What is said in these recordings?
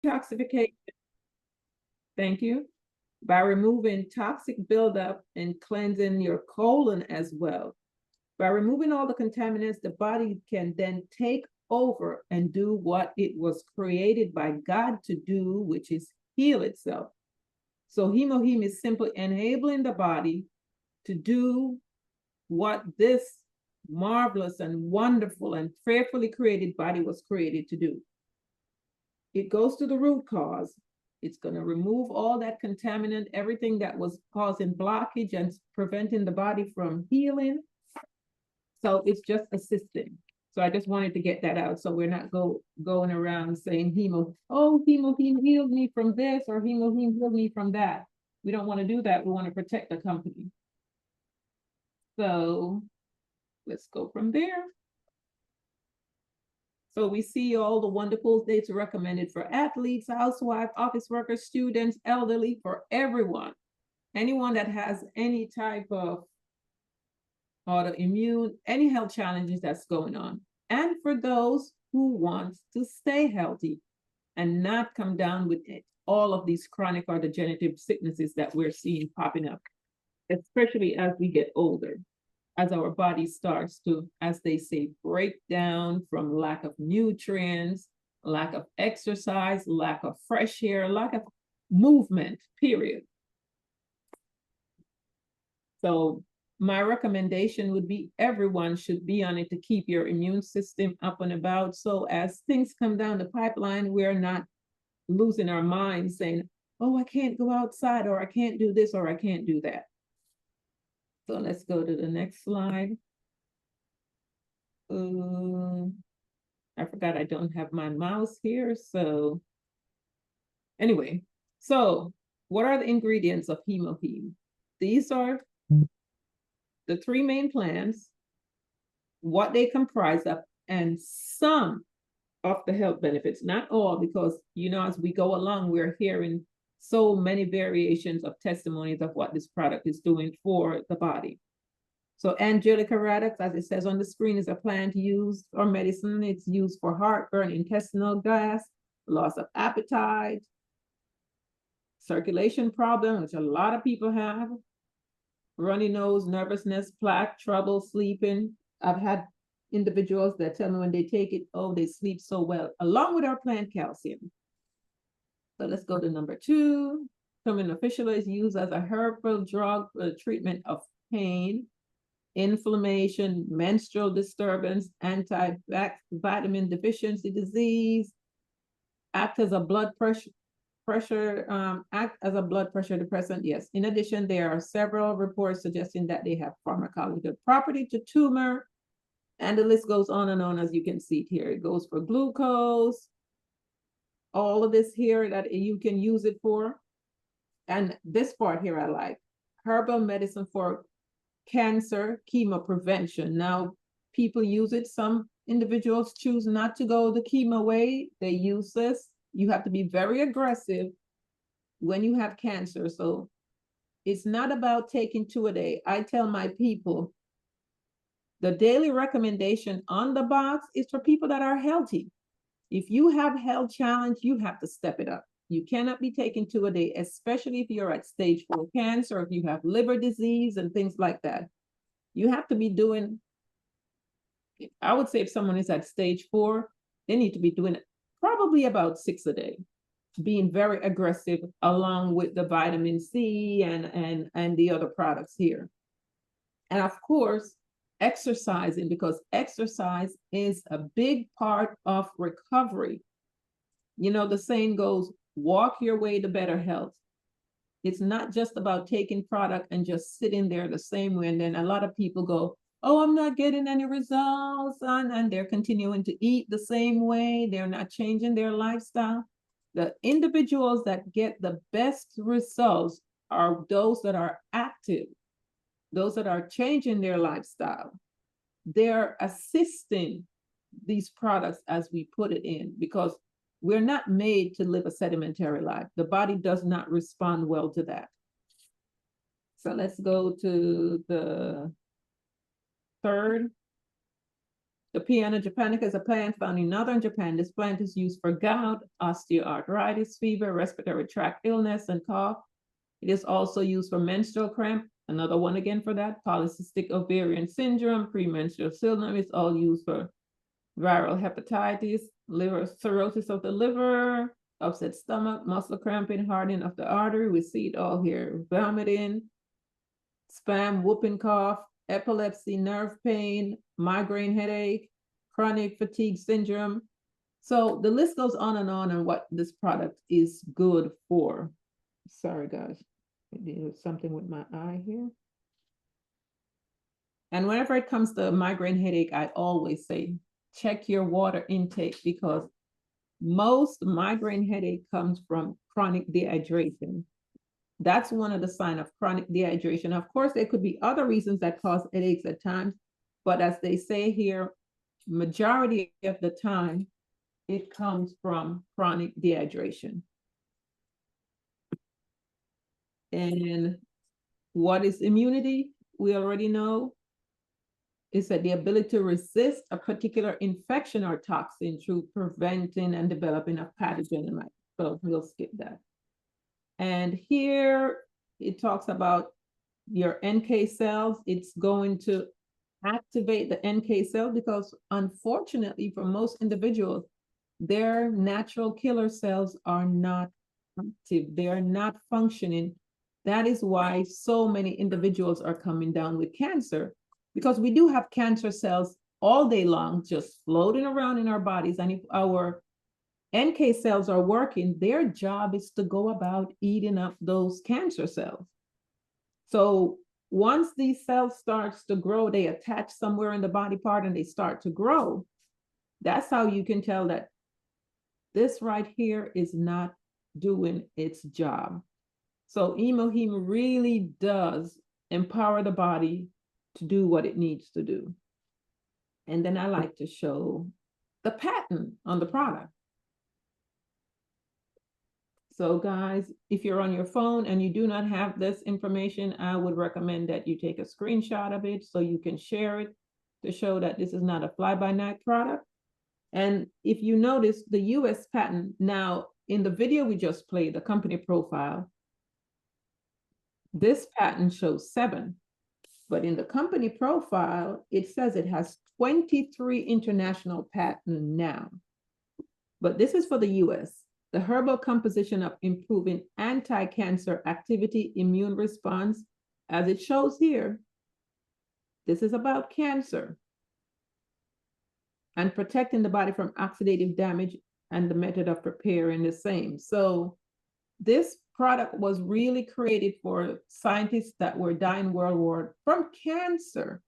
detoxification, thank you, by removing toxic buildup and cleansing your colon as well. By removing all the contaminants, the body can then take over and do what it was created by God to do, which is heal itself. So hemoheme is simply enabling the body to do what this marvelous and wonderful and fearfully created body was created to do. It goes to the root cause. It's going to remove all that contaminant, everything that was causing blockage and preventing the body from healing. So it's just assisting. So I just wanted to get that out. So we're not going around saying hemoheme healed me from this or hemoheme healed me from that. We don't want to do that. We want to protect the company. So let's go from there. So we see all the wonderful dates recommended for athletes, housewives, office workers, students, elderly, for everyone. Anyone that has any type of autoimmune, any health challenges that's going on. And for those who want to stay healthy and not come down with all of these chronic or degenerative sicknesses that we're seeing popping up, especially as we get older, as our body starts to, as they say, break down from lack of nutrients, lack of exercise, lack of fresh air, lack of movement, period. So my recommendation would be everyone should be on it to keep your immune system up and about. So as things come down the pipeline, we're not losing our minds saying, oh, I can't go outside, or I can't do this, or I can't do that. So let's go to the next slide. I forgot I don't have my mouse here. So anyway, so what are the ingredients of hemoheme? These are the three main plants, what they comprise of, and some of the health benefits, not all, because, you know, as we go along, we're hearing so many variations of testimonies of what this product is doing for the body. So Angelica radix, as it says on the screen, is a plant used for medicine. It's used for heartburn, intestinal gas, loss of appetite, circulation problem, which a lot of people have, runny nose, nervousness, plaque, trouble sleeping. I've had individuals that tell me when they take it, oh, they sleep so well, along with our plant calcium. So let's go to number 2. Curcumin officially is used as a herbal drug for the treatment of pain, inflammation, menstrual disturbance, anti-vitamin deficiency disease, act as a blood pressure depressant. Yes. In addition, there are several reports suggesting that they have pharmacological property to tumor, and the list goes on and on, as you can see here. It goes for glucose, all of this here that you can use it for. And this part here I like, herbal medicine for cancer, chemo prevention. Now, people use it. Some individuals choose not to go the chemo way. They use this. You have to be very aggressive when you have cancer. So it's not about taking 2 a day. I tell my people, the daily recommendation on the box is for people that are healthy. If you have health challenge, you have to step it up. You cannot be taking 2 a day, especially if you're at stage 4 cancer, if you have liver disease and things like that. You have to be doing, I would say if someone is at stage 4, they need to be doing probably about 6 a day, being very aggressive along with the vitamin C and the other products here. And of course, exercising, because exercise is a big part of recovery. You know, the saying goes, walk your way to better health. It's not just about taking product and just sitting there the same way. And then a lot of people go, oh, I'm not getting any results. And they're continuing to eat the same way. They're not changing their lifestyle. The individuals that get the best results are those that are active, those that are changing their lifestyle. They're assisting these products as we put it in, because we're not made to live a sedimentary life. The body does not respond well to that. So let's go to the third The Piana japonica is a plant found in northern Japan. This plant is used for gout, osteoarthritis, fever, respiratory tract illness, and cough. It is also used for menstrual cramp, another one again for that, polycystic ovarian syndrome, premenstrual syndrome. It's all used for viral hepatitis, liver cirrhosis of the liver, upset stomach, muscle cramping, hardening of the artery. We see it all here. Vomiting, spam, whooping cough, epilepsy, nerve pain, migraine headache, chronic fatigue syndrome. So the list goes on what this product is good for. Sorry, guys. There's something with my eye here. And whenever it comes to migraine headache, I always say, check your water intake, because most migraine headache comes from chronic dehydration. That's one of the signs of chronic dehydration. Of course, there could be other reasons that cause headaches at times, but as they say here, majority of the time, it comes from chronic dehydration. And what is immunity? We already know. It's that the ability to resist a particular infection or toxin through preventing and developing a pathogen. So we'll skip that. And here it talks about your NK cells. It's going to activate the NK cell, because unfortunately for most individuals, their natural killer cells are not active. They are not functioning. That is why so many individuals are coming down with cancer, because we do have cancer cells all day long just floating around in our bodies. And if our NK cells are working, their job is to go about eating up those cancer cells. So once these cells starts to grow, they attach somewhere in the body part and they start to grow. That's how you can tell that this right here is not doing its job. So Emoheme really does empower the body to do what it needs to do. And then I like to show the patent on the product. So guys, if you're on your phone and you do not have this information, I would recommend that you take a screenshot of it so you can share it to show that this is not a fly-by-night product. And if you notice the US patent, now in the video we just played, the company profile, this patent shows 7. But in the company profile, it says it has 23 international patents now. But this is for the US. The herbal composition of improving anti-cancer activity, immune response, as it shows here. This is about cancer and protecting the body from oxidative damage, and the method of preparing the same. So this product was really created for scientists that were dying World War from cancer.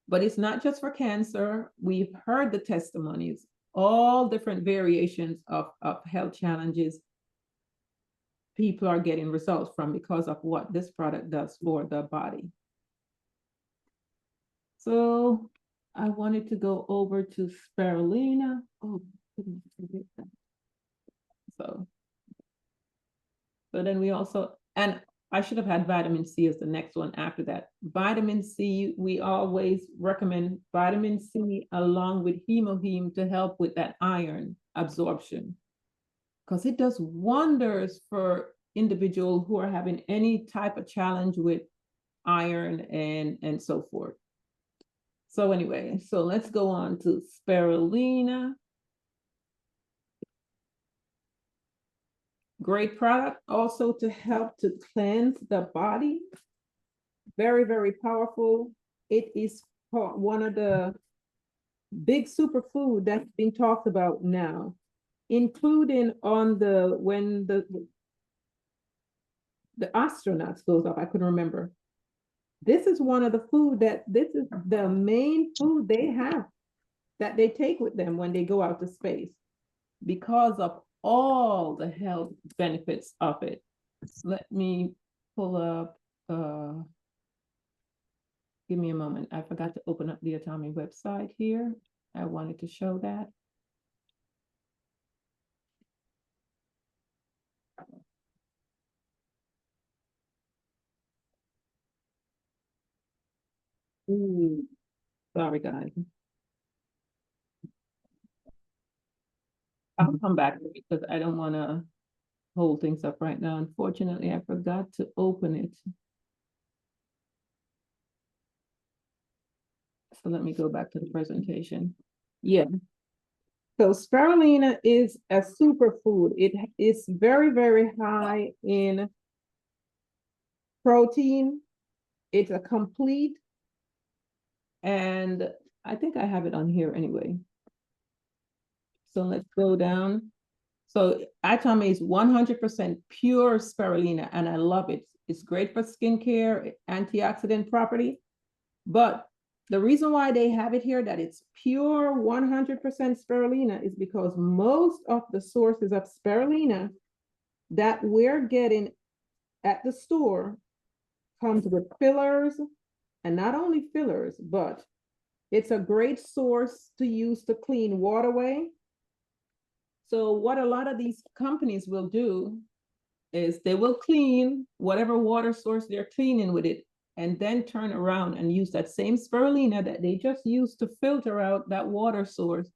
But it's not just for cancer. We've heard the testimonies, all different variations of health challenges people are getting results from because of what this product does for the body. So I wanted to go over to spirulina. Oh, couldn't forget that. So then we also, and I should have had vitamin C as the next one after that. Vitamin C, we always recommend vitamin C along with Emoheme to help with that iron absorption, because it does wonders for individuals who are having any type of challenge with iron and so forth. So anyway, so let's go on to spirulina. Great product also to help to cleanse the body. Very, very powerful. It is one of the big superfood that's being talked about now, including on when the astronauts goes up. I couldn't remember. This is one of the food this is the main food they have that they take with them when they go out to space, because of all the health benefits of it. Let me pull up, give me a moment. I forgot to open up the Atomy website here. I wanted to show that. Ooh, sorry guys. I'll come back to it because I don't want to hold things up right now. Unfortunately, I forgot to open it. So let me go back to the presentation. Yeah. So spirulina is a superfood. It is very, very high in protein. It's a complete, and I think I have it on here anyway. So let's go down. So Atome is 100% pure spirulina, and I love it. It's great for skincare, antioxidant property. But the reason why they have it here that it's pure 100% spirulina is because most of the sources of spirulina that we're getting at the store comes with fillers, and not only fillers, but it's a great source to use to clean waterway. So what a lot of these companies will do is they will clean whatever water source they're cleaning with it, and then turn around and use that same spirulina that they just used to filter out that water source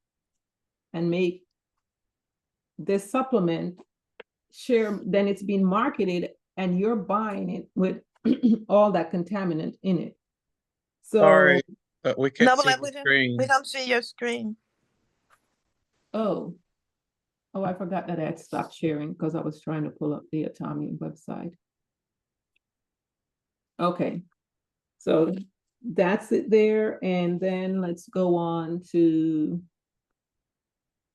and make this supplement share. Then it's being marketed and you're buying it with all that contaminant in it. So Sorry, but we can't see Novelette, the screen. we don't see your screen. oh, I forgot that I had stopped sharing because I was trying to pull up the Atome website. Okay, so that's it there. And then let's go on to,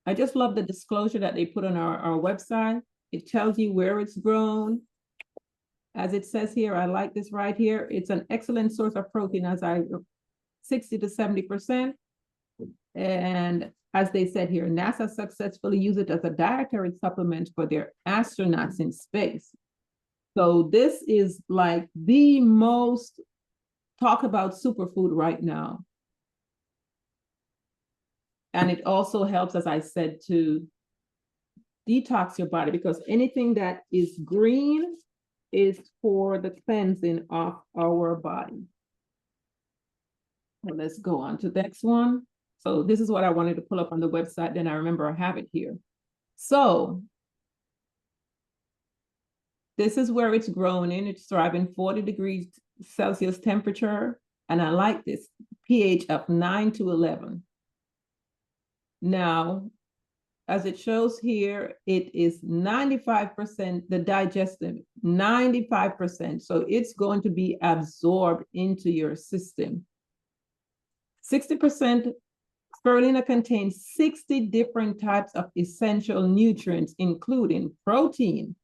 I just love the disclosure that they put on our website. It tells you where it's grown. As it says here, I like this right here. It's an excellent source of protein, 60 to 70%. And as they said here, NASA successfully used it as a dietary supplement for their astronauts in space. So this is like the most talk about superfood right now. And it also helps, as I said, to detox your body, because anything that is green is for the cleansing of our body. Well, let's go on to the next one. So this is what I wanted to pull up on the website. Then I remember I have it here. So this is where it's grown in. It's thriving 40 degrees Celsius temperature. And I like this pH of 9 to 11. Now, as it shows here, it is 95% the digestive, 95%. So it's going to be absorbed into your system. 60% spirulina contains 60 different types of essential nutrients, including protein,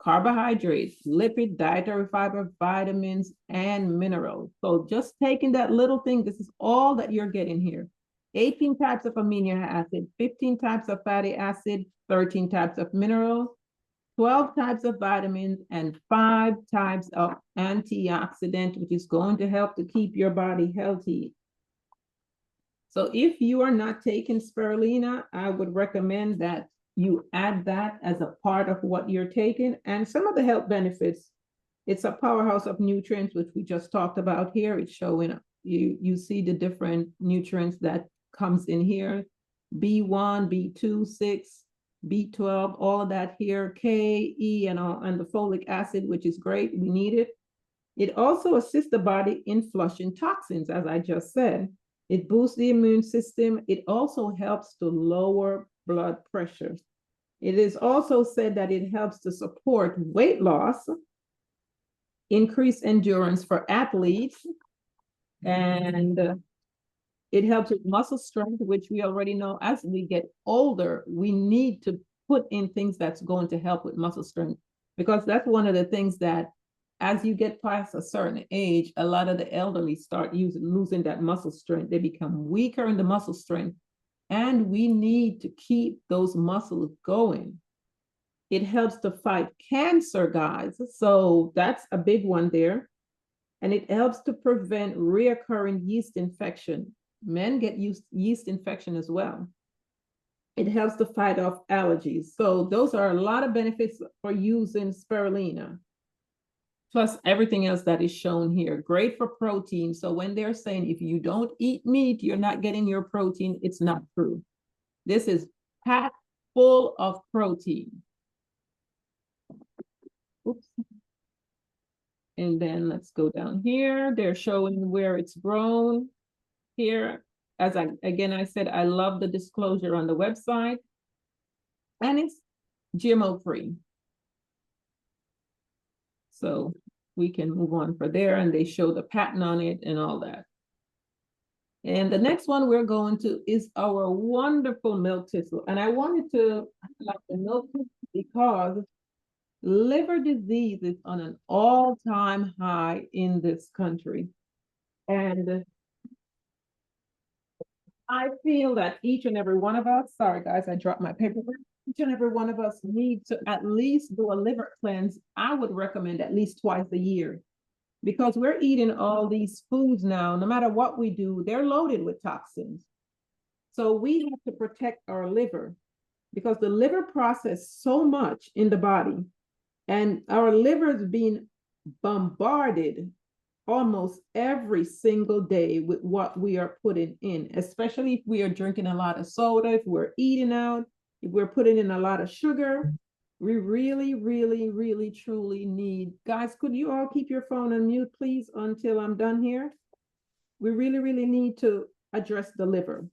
carbohydrates, lipid, dietary fiber, vitamins, and minerals. So just taking that little thing, this is all that you're getting here. 18 types of amino acid, 15 types of fatty acid, 13 types of minerals, 12 types of vitamins, and 5 types of antioxidant, which is going to help to keep your body healthy. So if you are not taking spirulina, I would recommend that you add that as a part of what you're taking. And some of the health benefits, it's a powerhouse of nutrients, which we just talked about here. It's showing up. You see the different nutrients that comes in here, B1, B2, 6, B12, all of that here, K, E, and the folic acid, which is great. We need it. It also assists the body in flushing toxins, as I just said. It boosts the immune system. It also helps to lower blood pressure. It is also said that it helps to support weight loss, increase endurance for athletes, and it helps with muscle strength, which we already know as we get older, we need to put in things that's going to help with muscle strength, because that's one of the things that as you get past a certain age, a lot of the elderly start losing that muscle strength. They become weaker in the muscle strength, and we need to keep those muscles going. It helps to fight cancer, guys. So that's a big one there. And it helps to prevent reoccurring yeast infection. Men get yeast infection as well. It helps to fight off allergies. So those are a lot of benefits for using spirulina. Plus everything else that is shown here. Great for protein. So when they're saying if you don't eat meat, you're not getting your protein, it's not true. This is packed full of protein. Oops. And then let's go down here. They're showing where it's grown here. As I said, I love the disclosure on the website. And it's GMO free. So we can move on for there, and they show the patent on it and all that. And the next one we're going to is our wonderful milk thistle. And I wanted to like the milk thistle because liver disease is on an all-time high in this country. And I feel that each and every one of us, sorry guys, I dropped my paperwork. Each and every one of us need to at least do a liver cleanse. I would recommend at least twice a year, because we're eating all these foods now, no matter what we do, they're loaded with toxins. So we have to protect our liver, because the liver processes so much in the body, and our liver is being bombarded almost every single day with what we are putting in, especially if we are drinking a lot of soda, if we're eating out, if we're putting in a lot of sugar. We really, really, really, truly need, guys, could you all keep your phone on mute, please, until I'm done here? We really, really need to address the liver.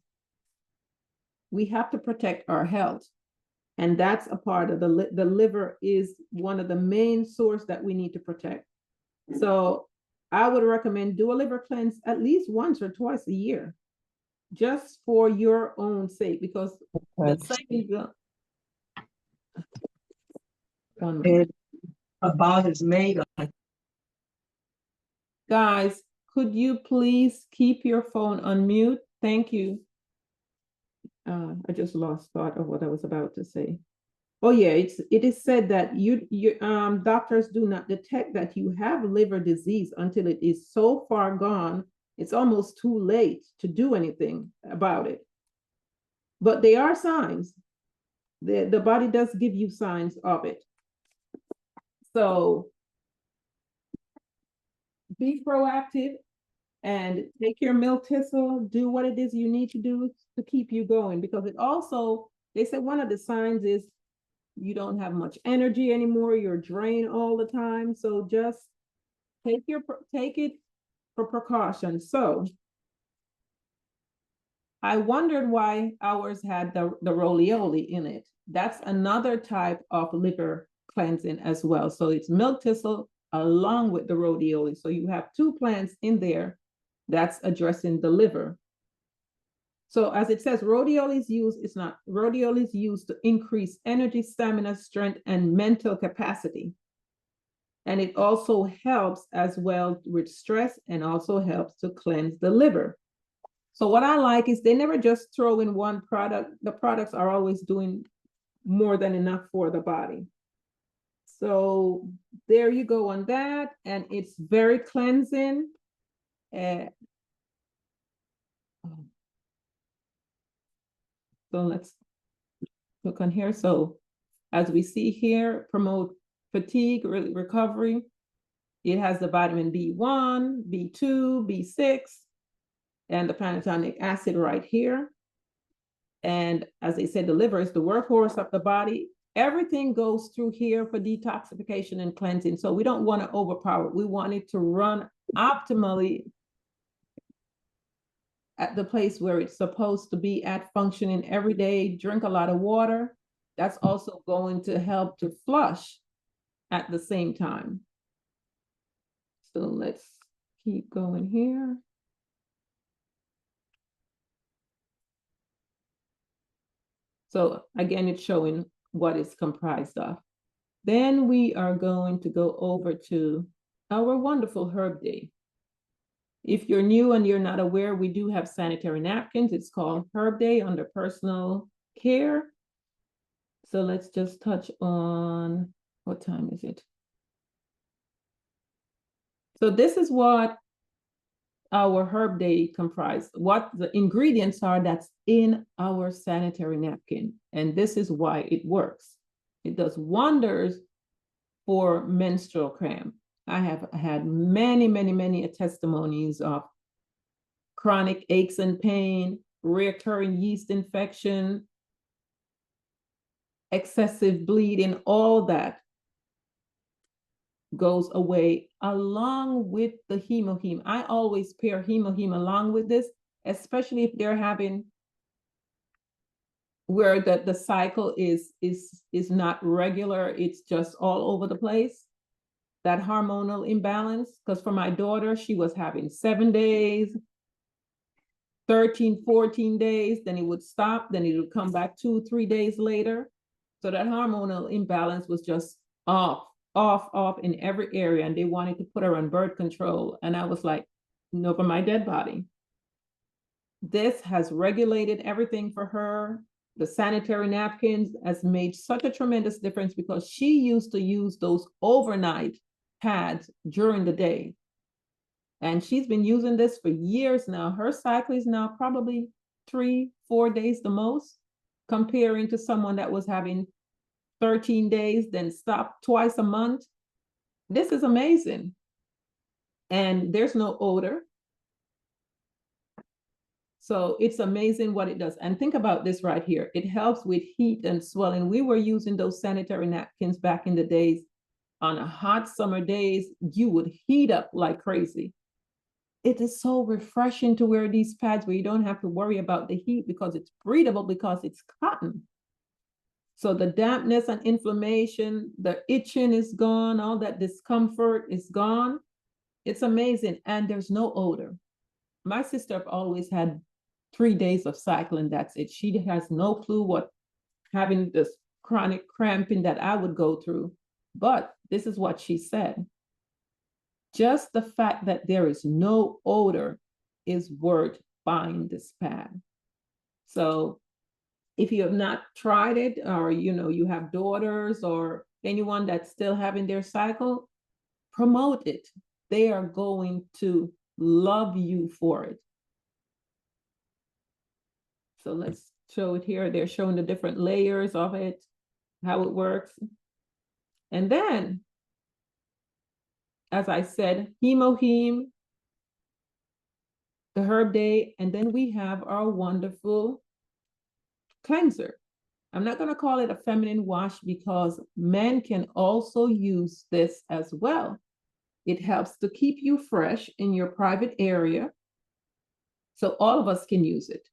We have to protect our health. And that's a part of the liver is one of the main source that we need to protect. So I would recommend do a liver cleanse at least once or twice a year, just for your own sake, because the savings about is made on. Guys, could you please keep your phone on mute? Thank you. I just lost thought of what I was about to say. Oh yeah, it is said that doctors do not detect that you have liver disease until it is so far gone, it's almost too late to do anything about it. But there are signs. The body does give you signs of it. So be proactive and take your milk thistle, do what it is you need to do to keep you going, because it also, they said one of the signs is you don't have much energy anymore, you're drained all the time. So just take it for precaution. So I wondered why ours had the rhodiola in it. That's another type of liver cleansing as well. So it's milk thistle along with the rhodiola. So you have two plants in there that's addressing the liver. So as it says, rhodiola is used, it's not, rhodiola is used to increase energy, stamina, strength, and mental capacity. And it also helps as well with stress, and also helps to cleanse the liver. So what I like is they never just throw in one product. The products are always doing more than enough for the body. So there you go on that. And it's very cleansing. So let's look on here. So as we see here, promote fatigue, recovery. It has the vitamin B1, B2, B6, and the pantothenic acid right here. And as they said, the liver is the workhorse of the body. Everything goes through here for detoxification and cleansing. So we don't want to overpower it. We want it to run optimally at the place where it's supposed to be at, functioning every day. Drink a lot of water. That's also going to help to flush at the same time. So let's keep going here. So again, it's showing what it's comprised of. Then we are going to go over to our wonderful herb day. If you're new and you're not aware, we do have sanitary napkins. It's called Herb Day under personal care. So let's just touch on, what time is it? So this is what our herb day comprised, what the ingredients are that's in our sanitary napkin. And this is why it works. It does wonders for menstrual cramp. I have had many, many, many testimonies of chronic aches and pain, recurring yeast infection, excessive bleeding, all that goes away along with the hemoheme. I always pair hemoheme along with this, especially if they're having where the cycle is not regular, it's just all over the place, that hormonal imbalance. Because for my daughter, she was having 7 days, 13, 14 days, then it would stop, then it would come back 2, 3 days later. So that hormonal imbalance was just off in every area. And they wanted to put her on birth control. And I was like, no, for my dead body. This has regulated everything for her. The sanitary napkins has made such a tremendous difference because she used to use those overnight pads during the day. And she's been using this for years now. Her cycle is now probably 3, 4 days the most, comparing to someone that was having 13 days, then stopped twice a month. This is amazing. And there's no odor. So it's amazing what it does. And think about this right here. It helps with heat and swelling. We were using those sanitary napkins back in the days. On a hot summer days, you would heat up like crazy. It is so refreshing to wear these pads where you don't have to worry about the heat because it's breathable, because it's cotton. So the dampness and inflammation, the itching is gone, all that discomfort is gone. It's amazing. And there's no odor. My sister always had 3 days of cycling, that's it. She has no clue what having this chronic cramping that I would go through. But this is what she said. Just the fact that there is no odor is worth buying this pad. So if you have not tried it, or you have daughters or anyone that's still having their cycle, promote it. They are going to love you for it. So let's show it here. They're showing the different layers of it, how it works. And then, as I said, hemoheme, the herb day, and then we have our wonderful cleanser. I'm not going to call it a feminine wash because men can also use this as well. It helps to keep you fresh in your private area. So all of us can use it.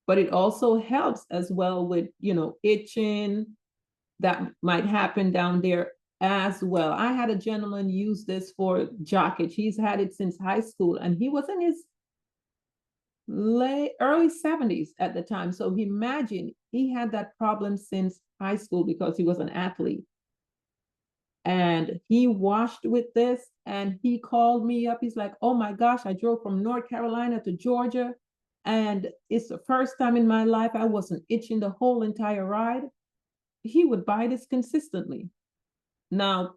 But it also helps as well with, itching that might happen down there as well. I had a gentleman use this for jockage. He's had it since high school, and he was in his early 70s at the time. So imagine he had that problem since high school because he was an athlete. And he washed with this, and he called me up. He's like, oh my gosh, I drove from North Carolina to Georgia, and it's the first time in my life I wasn't itching the whole entire ride. He would buy this consistently. Now,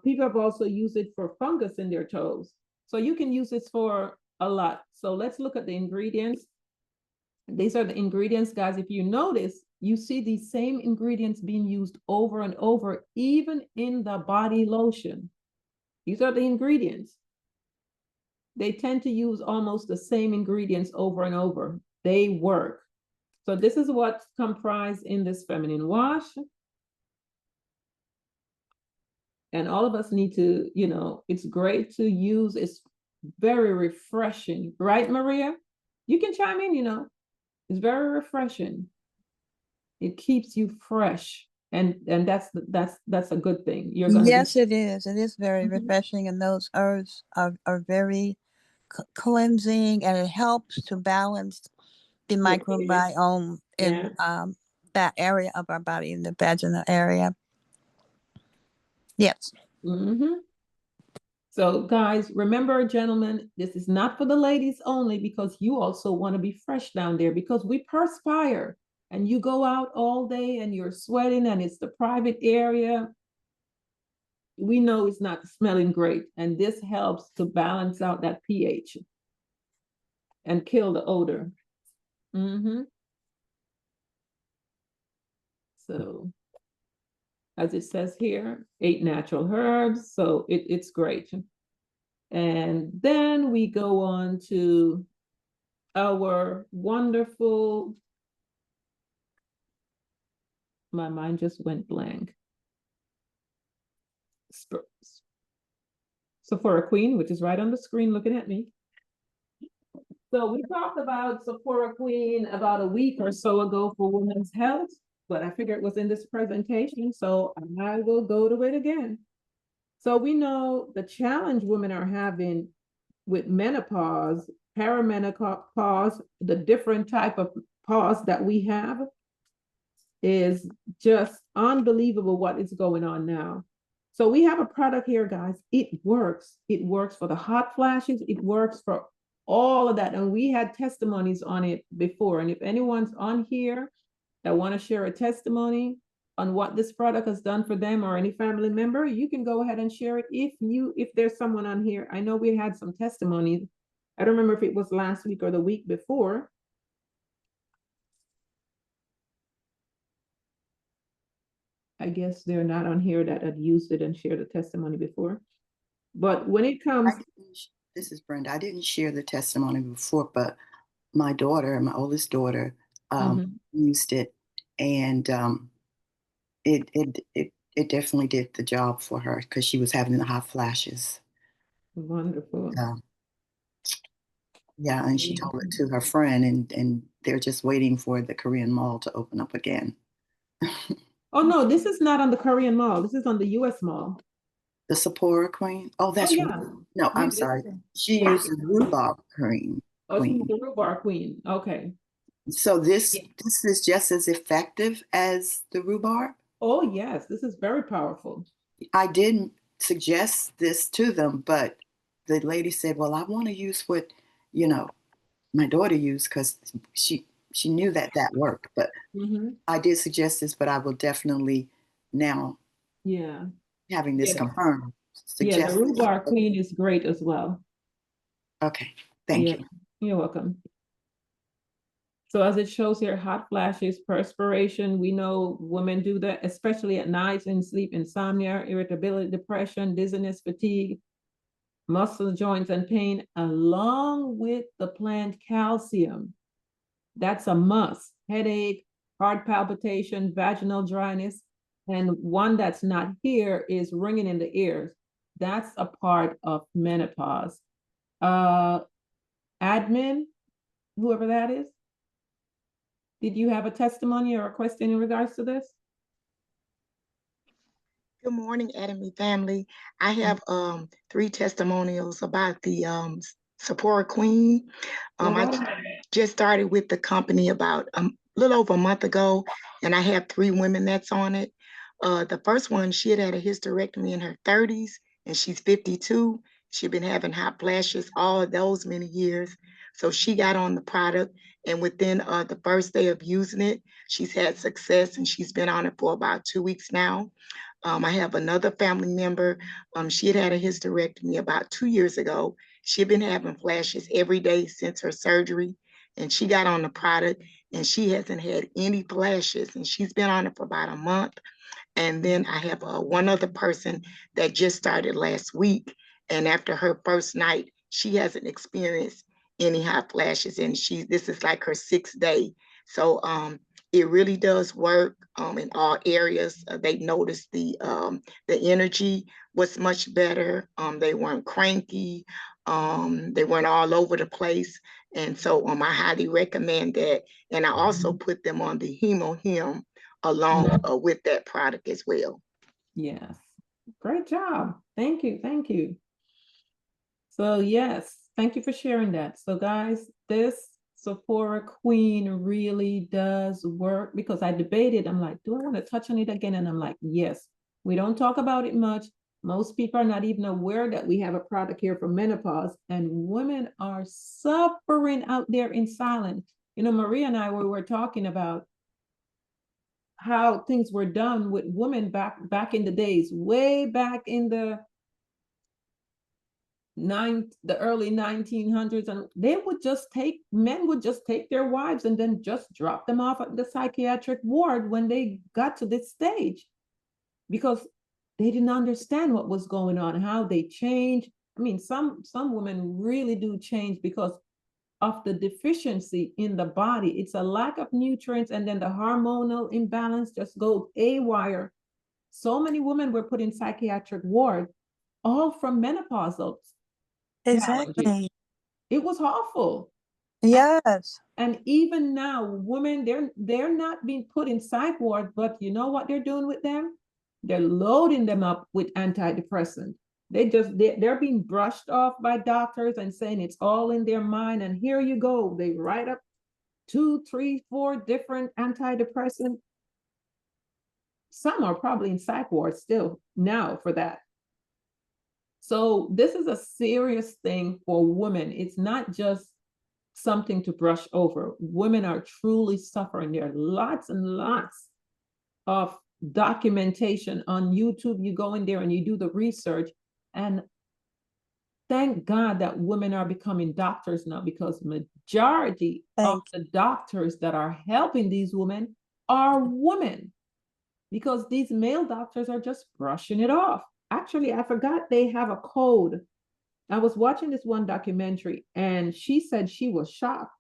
people have also used it for fungus in their toes. So you can use this for a lot. So let's look at the ingredients. These are the ingredients, guys. If you notice, you see these same ingredients being used over and over, even in the body lotion. These are the ingredients. They tend to use almost the same ingredients over and over. They work. So this is what's comprised in this feminine wash. And all of us need to, it's great to use. It's very refreshing, right, Maria? You can chime in, it's very refreshing. It keeps you fresh. And that's a good thing. You're gonna Yes, it is. It is very Mhm. refreshing, and those herbs are very cleansing, and it helps to balance the Your pH. microbiome Yeah. in that area of our body, in the vaginal area. Yes. Mm-hmm. So guys, remember, gentlemen, this is not for the ladies only, because you also want to be fresh down there, because we perspire and you go out all day and you're sweating and it's the private area. We know it's not smelling great. And this helps to balance out that pH and kill the odor. Mm-hmm. So as it says here, 8 natural herbs. So it's great. And then we go on to our wonderful My mind just went blank. Sephora Queen, which is right on the screen looking at me. So we talked about Sephora Queen about a week or so ago for women's health, but I figured it was in this presentation, so I will go to it again. So we know the challenge women are having with menopause, perimenopause, the different type of pause that we have is just unbelievable what is going on now. So we have a product here, guys. It works. It works for the hot flashes. It works for all of that. And we had testimonies on it before. And if anyone's on here that want to share a testimony on what this product has done for them or any family member, you can go ahead and share it if there's someone on here. I know we had some testimonies. I don't remember if it was last week or the week before. I guess they're not on here that had used it and shared a testimony before. But when it comes, This is Brenda. I didn't share the testimony before, but my daughter, my oldest daughter, used it, and it definitely did the job for her because she was having the hot flashes. Wonderful. Yeah, and she told it to her friend, and they're just waiting for the Korean mall to open up again. Oh no, this is not on the Korean mall. This is on the US mall. The Sephora Queen? Oh, that's yeah. right. No, I'm sorry. She Yeah. used the rhubarb cream. Oh, she's Queen. the rhubarb queen. Okay. So this is just as effective as the rhubarb? Oh yes, this is very powerful. I didn't suggest this to them, but the lady said, "Well, I want to use what, you know, my daughter used because she knew that worked." But I did suggest this, but I will definitely now, Yeah. having this confirmed, Yeah, suggest. the rhubarb queen is great as well. Okay, thank you. You're welcome. So as it shows here, hot flashes, perspiration, we know women do that, especially at night in sleep, insomnia, irritability, depression, dizziness, fatigue, muscle joints and pain, along with the plant calcium. That's a must. Headache, heart palpitation, vaginal dryness, and one that's not here is ringing in the ears. That's a part of menopause. Admin, whoever that is, did you have a testimony or a question in regards to this? Good morning, Academy family. I have 3 testimonials about the Sephora Queen. I just started with the company about a little over a month ago, and I have 3 women that's on it. The first one, she had a hysterectomy in her 30s, and she's 52. She'd been having hot flashes all of those many years. So she got on the product, and within the first day of using it, she's had success, and she's been on it for about 2 weeks now. I have another family member. She had a hysterectomy about 2 years ago. She'd been having flashes every day since her surgery, and she got on the product, and she hasn't had any flashes, and she's been on it for about a month. And then I have one other person that just started last week, and after her first night, she hasn't experienced any hot flashes, and this is like her 6th day. So it really does work in all areas. They noticed the energy was much better. They weren't cranky. They weren't all over the place. And so I highly recommend that. And I also put them on the Hemo Hem along with that product as well. Yes, great job. Thank you, thank you. So yes, thank you for sharing that. So guys, this Sephora Queen really does work because I debated, I'm like, do I want to touch on it again? And I'm like, yes, we don't talk about it much. Most people are not even aware that we have a product here for menopause, and women are suffering out there in silence. You know, Maria and I were talking about how things were done with women back in the days, way back in the early 1900s, and men would just take their wives and then just drop them off at the psychiatric ward when they got to this stage, because they didn't understand what was going on, how they changed. I mean, some women really do change because of the deficiency in the body. It's a lack of nutrients, and then the hormonal imbalance just goes haywire. So many women were put in psychiatric ward, all from menopausal challenges. Exactly. It was awful. Yes. And even now, women, they're not being put in psych ward, but you know what they're doing with them? They're loading them up with antidepressant. They're being brushed off by doctors and saying it's all in their mind. And here you go. They write up 2, 3, 4 different antidepressants. Some are probably in psych ward still now for that. So this is a serious thing for women. It's not just something to brush over. Women are truly suffering. There are lots and lots of documentation on YouTube. You go in there and you do the research, and thank God that women are becoming doctors now, because majority of the doctors that are helping these women are women, because these male doctors are just brushing it off. Actually, I forgot they have a code. I was watching this one documentary, and she said she was shocked,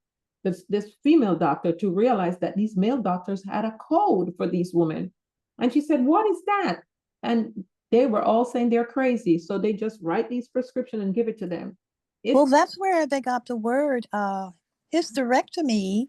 this female doctor, to realize that these male doctors had a code for these women. And she said, "What is that?" And they were all saying they're crazy. So they just write these prescriptions and give it to them. Well, that's where they got the word hysterectomy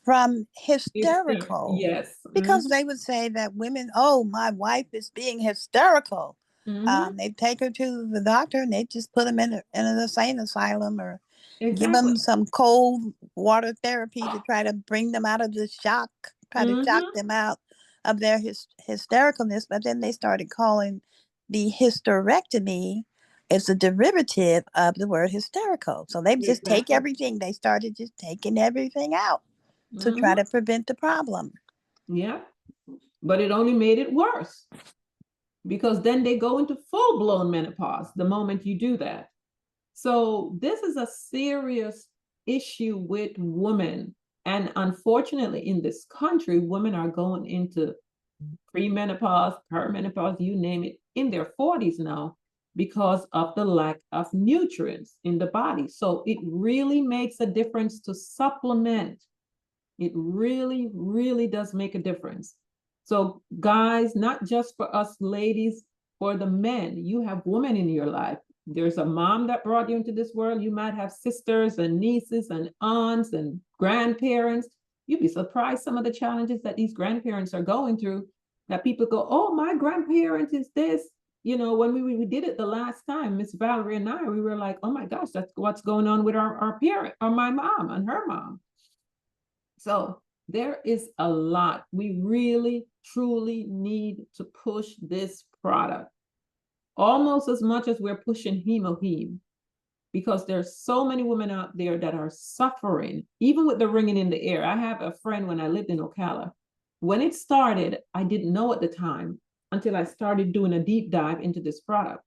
from hysterical. Yes. Because they would say that women, oh, my wife is being hysterical. They take her to the doctor and they just put them in an insane asylum, or give them some cold water therapy to try to bring them out of the shock, try to shock them out of their hystericalness. But then they started calling the hysterectomy as a derivative of the word hysterical. So they just take everything. They started just taking everything out to try to prevent the problem. Yeah, but it only made it worse, because then they go into full-blown menopause the moment you do that. So this is a serious issue with women. And unfortunately, in this country, women are going into premenopause, perimenopause, you name it, in their 40s now, because of the lack of nutrients in the body. So it really makes a difference to supplement. It really, really does make a difference. So guys, not just for us ladies, for the men, you have women in your life. There's a mom that brought you into this world. You might have sisters and nieces and aunts and grandparents. You'd be surprised some of the challenges that these grandparents are going through, that people go, "Oh, my grandparent is this." You know, when we did it the last time, Miss Valerie and I, we were like, "Oh my gosh, that's what's going on with our parent, or my mom and her mom." So there is a lot. We really, truly need to push this product almost as much as we're pushing hemoheme, because there's so many women out there that are suffering, even with the ringing in the ear. I have a friend when I lived in Ocala. When it started, I didn't know at the time until I started doing a deep dive into this product.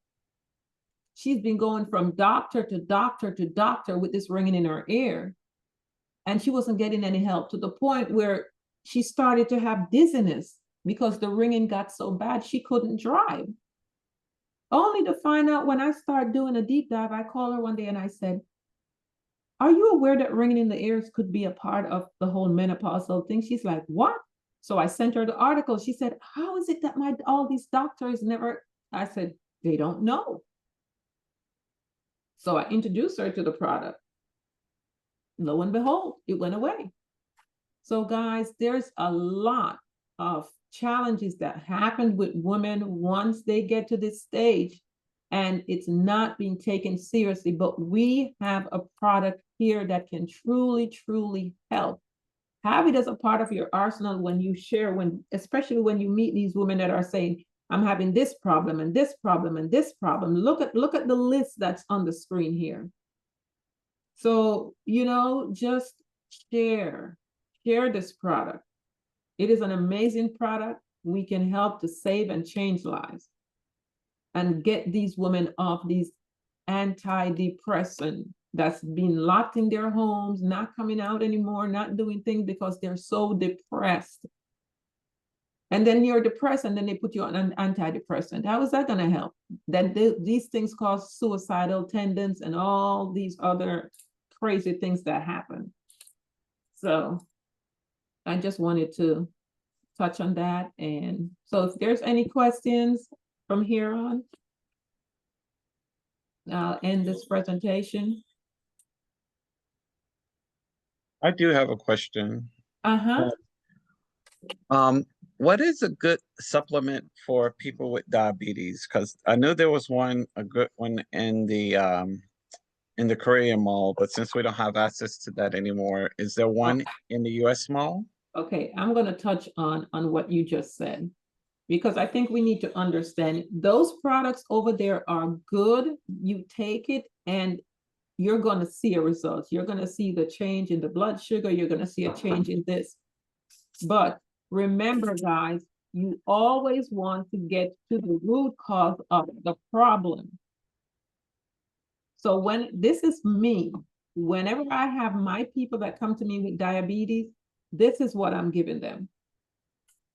She's been going from doctor to doctor to doctor with this ringing in her ear, and she wasn't getting any help, to the point where she started to have dizziness because the ringing got so bad she couldn't drive. Only to find out, when I started doing a deep dive, I called her one day and I said, "Are you aware that ringing in the ears could be a part of the whole menopausal thing?" She's like, "What?" So I sent her the article. She said, "How is it that all these doctors never?" I said, "They don't know." So I introduced her to the product. Lo and behold, it went away. So guys, there's a lot of challenges that happen with women once they get to this stage, and it's not being taken seriously. But we have a product here that can truly, truly help. Have it as a part of your arsenal when you share, especially when you meet these women that are saying, "I'm having this problem and this problem and this problem." Look at the list that's on the screen here. So, just share this product. It is an amazing product. We can help to save and change lives and get these women off these antidepressants that's been locked in their homes, not coming out anymore, not doing things because they're so depressed. And then you're depressed, and then they put you on an antidepressant. How is that going to help? Then these things cause suicidal tendencies and all these other crazy things that happen. So I just wanted to touch on that. And so if there's any questions from here on, I'll end this presentation. I do have a question. Uh-huh. What is a good supplement for people with diabetes? Because I know there was a good one in the Korean mall, but since we don't have access to that anymore, is there one in the US mall? Okay, I'm gonna touch on what you just said, because I think we need to understand those products over there are good. You take it and you're gonna see a result. You're gonna see the change in the blood sugar. You're gonna see a change in this. But remember, guys, you always want to get to the root cause of the problem. So when this is me, whenever I have my people that come to me with diabetes, this is what I'm giving them.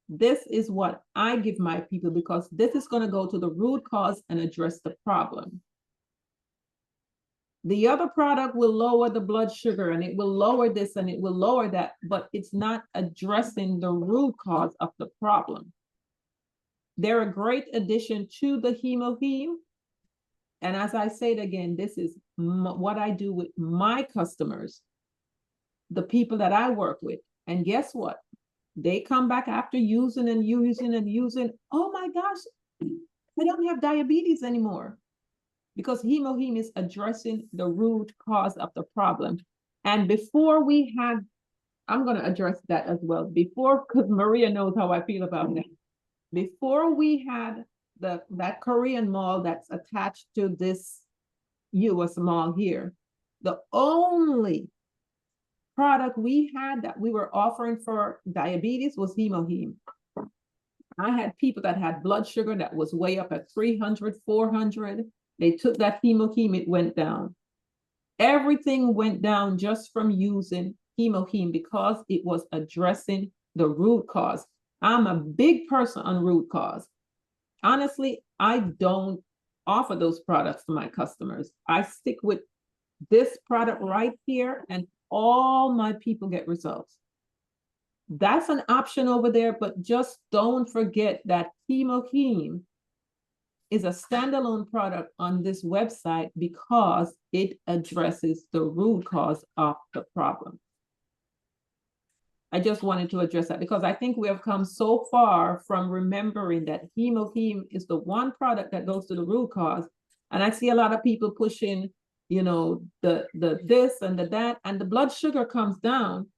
This is what I give my people, because this is going to go to the root cause and address the problem. The other product will lower the blood sugar and it will lower this and it will lower that, but it's not addressing the root cause of the problem. They're a great addition to the hemoheme. And as I say it again, this is what I do with my customers, the people that I work with. And guess what? They come back after using and using and using. Oh my gosh, I don't have diabetes anymore. Because hemoheme is addressing the root cause of the problem. And before we had, I'm going to address that as well. Before, because Maria knows how I feel about that. Before we had that Korean mall that's attached to this US mall here, the only product we had that we were offering for diabetes was hemoheme. I had people that had blood sugar that was way up at 300, 400. They took that hemoheme, it went down. Everything went down just from using hemoheme because it was addressing the root cause. I'm a big person on root cause. Honestly, I don't offer those products to my customers. I stick with this product right here and all my people get results. That's an option over there, but just don't forget that hemoheme is a standalone product on this website because it addresses the root cause of the problem. I just wanted to address that because I think we have come so far from remembering that hemoheme is the one product that goes to the root cause. And I see a lot of people pushing, you know, the this and the that, and the blood sugar comes down,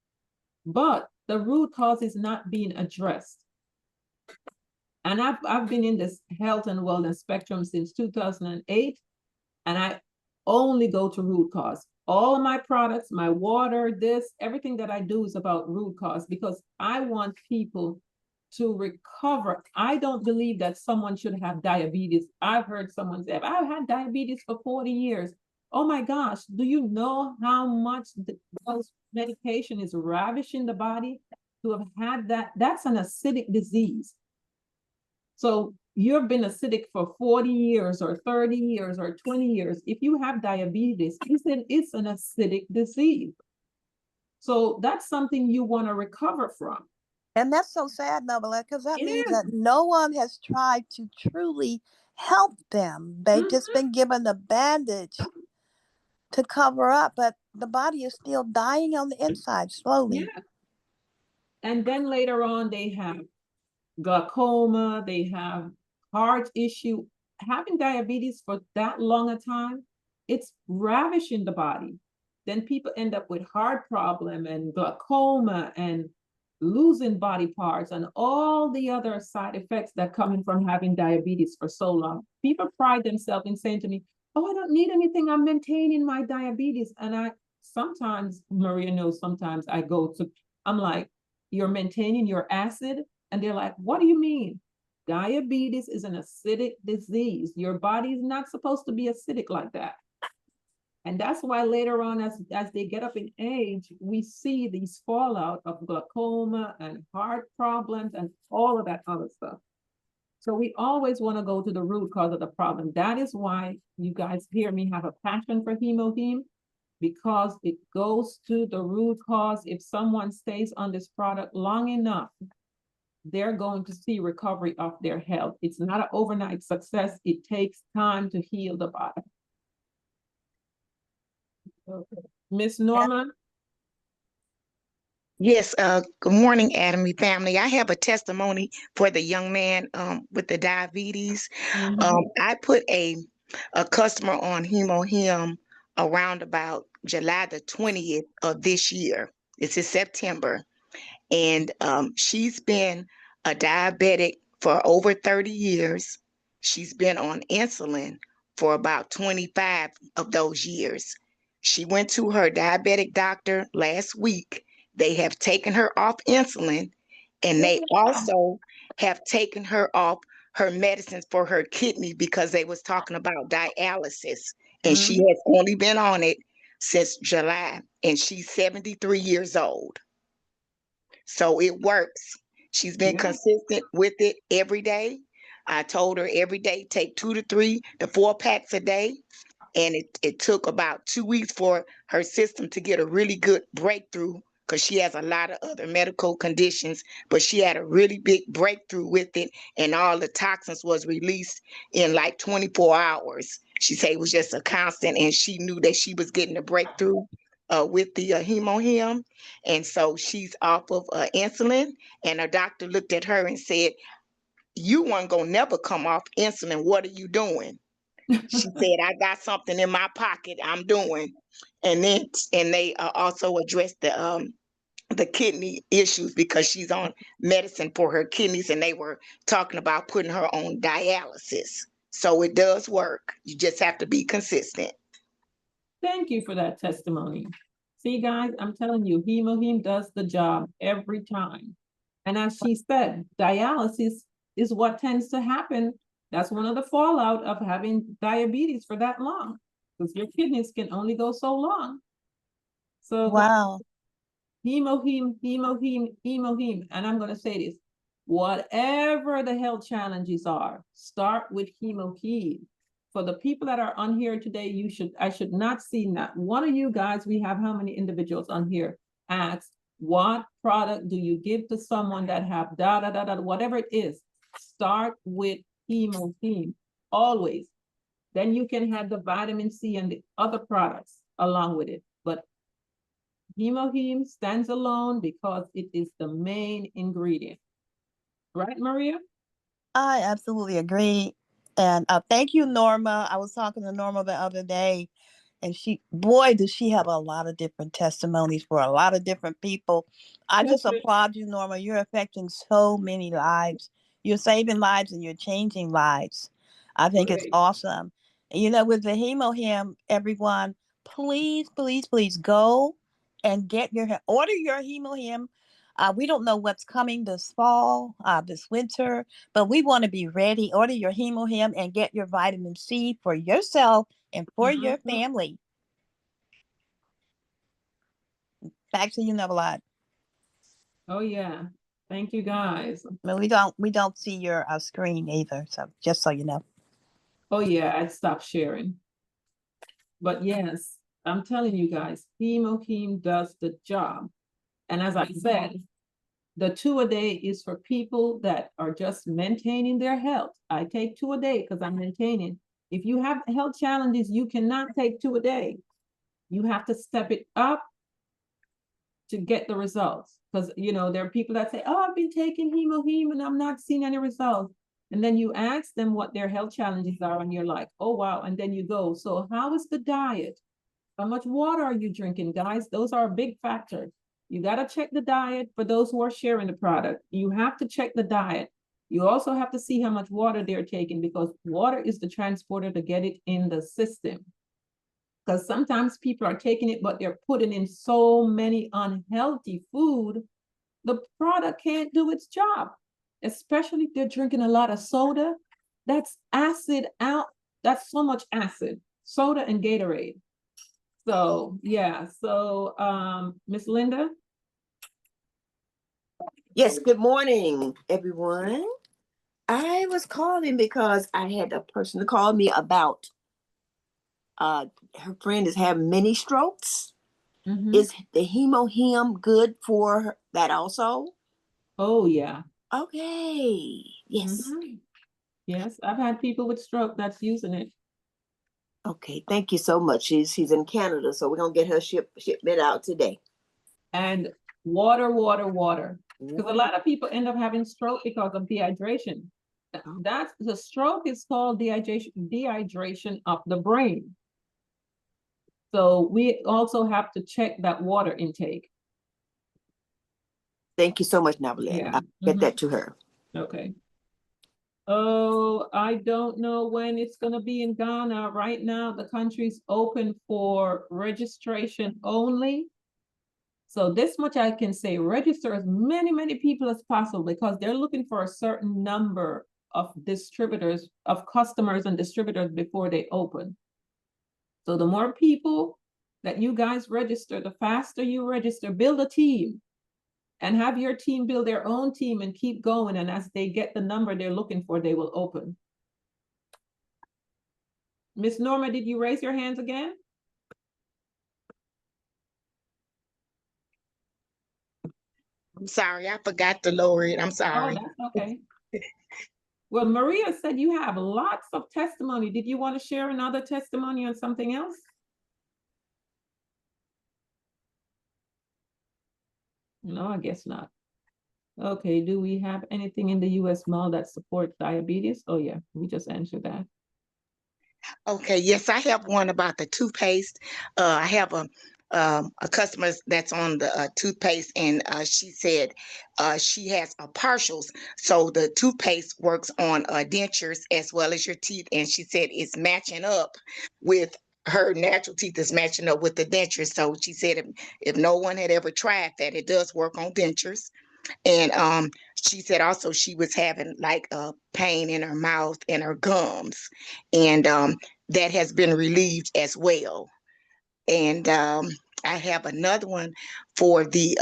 but the root cause is not being addressed. And I've been in this health and wellness spectrum since 2008, and I only go to root cause. All of my products, my water, this, everything that I do is about root cause because I want people to recover. I don't believe that someone should have diabetes. I've heard someone say, I've had diabetes for 40 years. Oh my gosh, do you know how much those medication is ravishing the body? To have had that, that's an acidic disease. So you've been acidic for 40 years or 30 years or 20 years. If you have diabetes, it's an acidic disease. So that's something you want to recover from. And that's so sad, Novelette, because that means that no one has tried to truly help them. They've just been given a bandage to cover up, but the body is still dying on the inside slowly. Yeah. And then later on, they have glaucoma, they have heart issue. Having diabetes for that long a time, it's ravishing the body. Then people end up with heart problem and glaucoma and losing body parts and all the other side effects that come from having diabetes for so long. People pride themselves in saying to me, oh, I don't need anything, I'm maintaining my diabetes. And I sometimes, Maria knows, sometimes I go to, I'm like, you're maintaining your acid? And they're like, what do you mean? Diabetes is an acidic disease. Your body is not supposed to be acidic like that. And that's why later on, as they get up in age, we see these fallout of glaucoma and heart problems and all of that other stuff. So we always want to go to the root cause of the problem. That is why you guys hear me have a passion for hemoheme, because it goes to the root cause. If someone stays on this product long enough, they're going to see recovery of their health. It's not an overnight success. It takes time to heal the body. Okay. Miss Norma? Yes, good morning, Atomy family. I have a testimony for the young man with the diabetes. I put a customer on HemoHim around about July the 20th of this year. It's in September. And she's been a diabetic for over 30 years. She's been on insulin for about 25 of those years. She went to her diabetic doctor last week. They have taken her off insulin, and they also have taken her off her medicines for her kidney because they was talking about dialysis. And she has only been on it since July, and she's 73 years old. So it works. She's been consistent with it every day. I told her every day, take 2 to 3 to 4 packs a day. And it took about 2 weeks for her system to get a really good breakthrough because she has a lot of other medical conditions, but she had a really big breakthrough with it, and all the toxins was released in like 24 hours. She said it was just a constant, and she knew that she was getting a breakthrough with the HemoHim. And so she's off of insulin, and her doctor looked at her and said, "You weren't gonna never come off insulin. What are you doing?" She said, "I got something in my pocket I'm doing." And they also addressed the kidney issues because she's on medicine for her kidneys, and they were talking about putting her on dialysis. So it does work. You just have to be consistent. Thank you for that testimony. See, guys, I'm telling you, HemoHim does the job every time. And as she said, dialysis is what tends to happen. That's one of the fallout of having diabetes for that long, because your kidneys can only go so long. So Wow. HemoHim, HemoHim, HemoHim. And I'm going to say this, whatever the health challenges are, start with HemoHim. For the people that are on here today, I should not see that one of you guys, we have how many individuals on here, ask, what product do you give to someone that have whatever it is, start with HemoHim, always. Then you can have the vitamin C and the other products along with it. But HemoHim stands alone because it is the main ingredient. Right, Maria? I absolutely agree. And thank you, Norma. I was talking to Norma the other day, and boy, does she have a lot of different testimonies for a lot of different people. I just applaud you, Norma. You're affecting so many lives. You're saving lives and you're changing lives. I think it's awesome. And, with the HemoHim, everyone, please, please, please go and order your HemoHim. We don't know what's coming this fall, this winter, but we want to be ready. Order your HemoHim and get your vitamin C for yourself and for your family. Back to you, Novelette. Oh yeah, thank you guys. I mean, we don't see your screen either, so just so you know. Oh yeah, I stopped sharing. But yes, I'm telling you guys, HemoHim does the job. And as I said, the 2 a day is for people that are just maintaining their health. I take 2 a day because I'm maintaining. If you have health challenges, you cannot take 2 a day. You have to step it up to get the results. Because, there are people that say, oh, I've been taking HemoHim and I'm not seeing any results. And then you ask them what their health challenges are, and you're like, oh, wow. And then you go, so how is the diet? How much water are you drinking, guys? Those are a big factor. You got to check the diet for those who are sharing the product. You have to check the diet. You also have to see how much water they're taking, because water is the transporter to get it in the system. Because sometimes people are taking it, but they're putting in so many unhealthy food, the product can't do its job, especially if they're drinking a lot of soda. That's acid out. That's so much acid, soda and Gatorade. So, yeah. So, Miss Linda? Yes, good morning, everyone. I was calling because I had a person call me about her friend is having many strokes. Mhm. Is the hemohem good for that also? Oh, yeah. Okay. Yes. Mhm. Yes, I've had people with stroke that's using it. Okay. Thank you so much. She's in Canada, so we're gonna get her shipment out today. And water, water, water. Because a lot of people end up having stroke because of dehydration. That's the stroke is called dehydration of the brain. So we also have to check that water intake. Thank you so much, Novelette. Yeah. I'll get that to her. Okay. Oh, I don't know when it's gonna be in Ghana. Right now, the country's open for registration only. So this much I can say, register as many people as possible because they're looking for a certain number of distributors, of customers and distributors before they open. So the more people that you guys register, the faster you register, build a team and have your team build their own team and keep going. And as they get the number they're looking for, they will open. Miss Norma, did you raise your hands again? I'm sorry, I forgot to lower it. I'm Oh, sorry. that's okay. Well, Maria said you have lots of testimony. Did you want to share another testimony on something else? No, I guess not. Okay, do we have anything in the US Mall that supports diabetes? Oh yeah, we just answered that. Okay, yes, I have one about the toothpaste. I have a customer that's on the toothpaste, and she said she has partials, so the toothpaste works on dentures as well as your teeth, and she said it's matching up with her natural teeth is matching up with the dentures. So she said if no one had ever tried that, it does work on dentures. And she said also she was having like pain in her mouth and her gums, and that has been relieved as well. And I have another one for the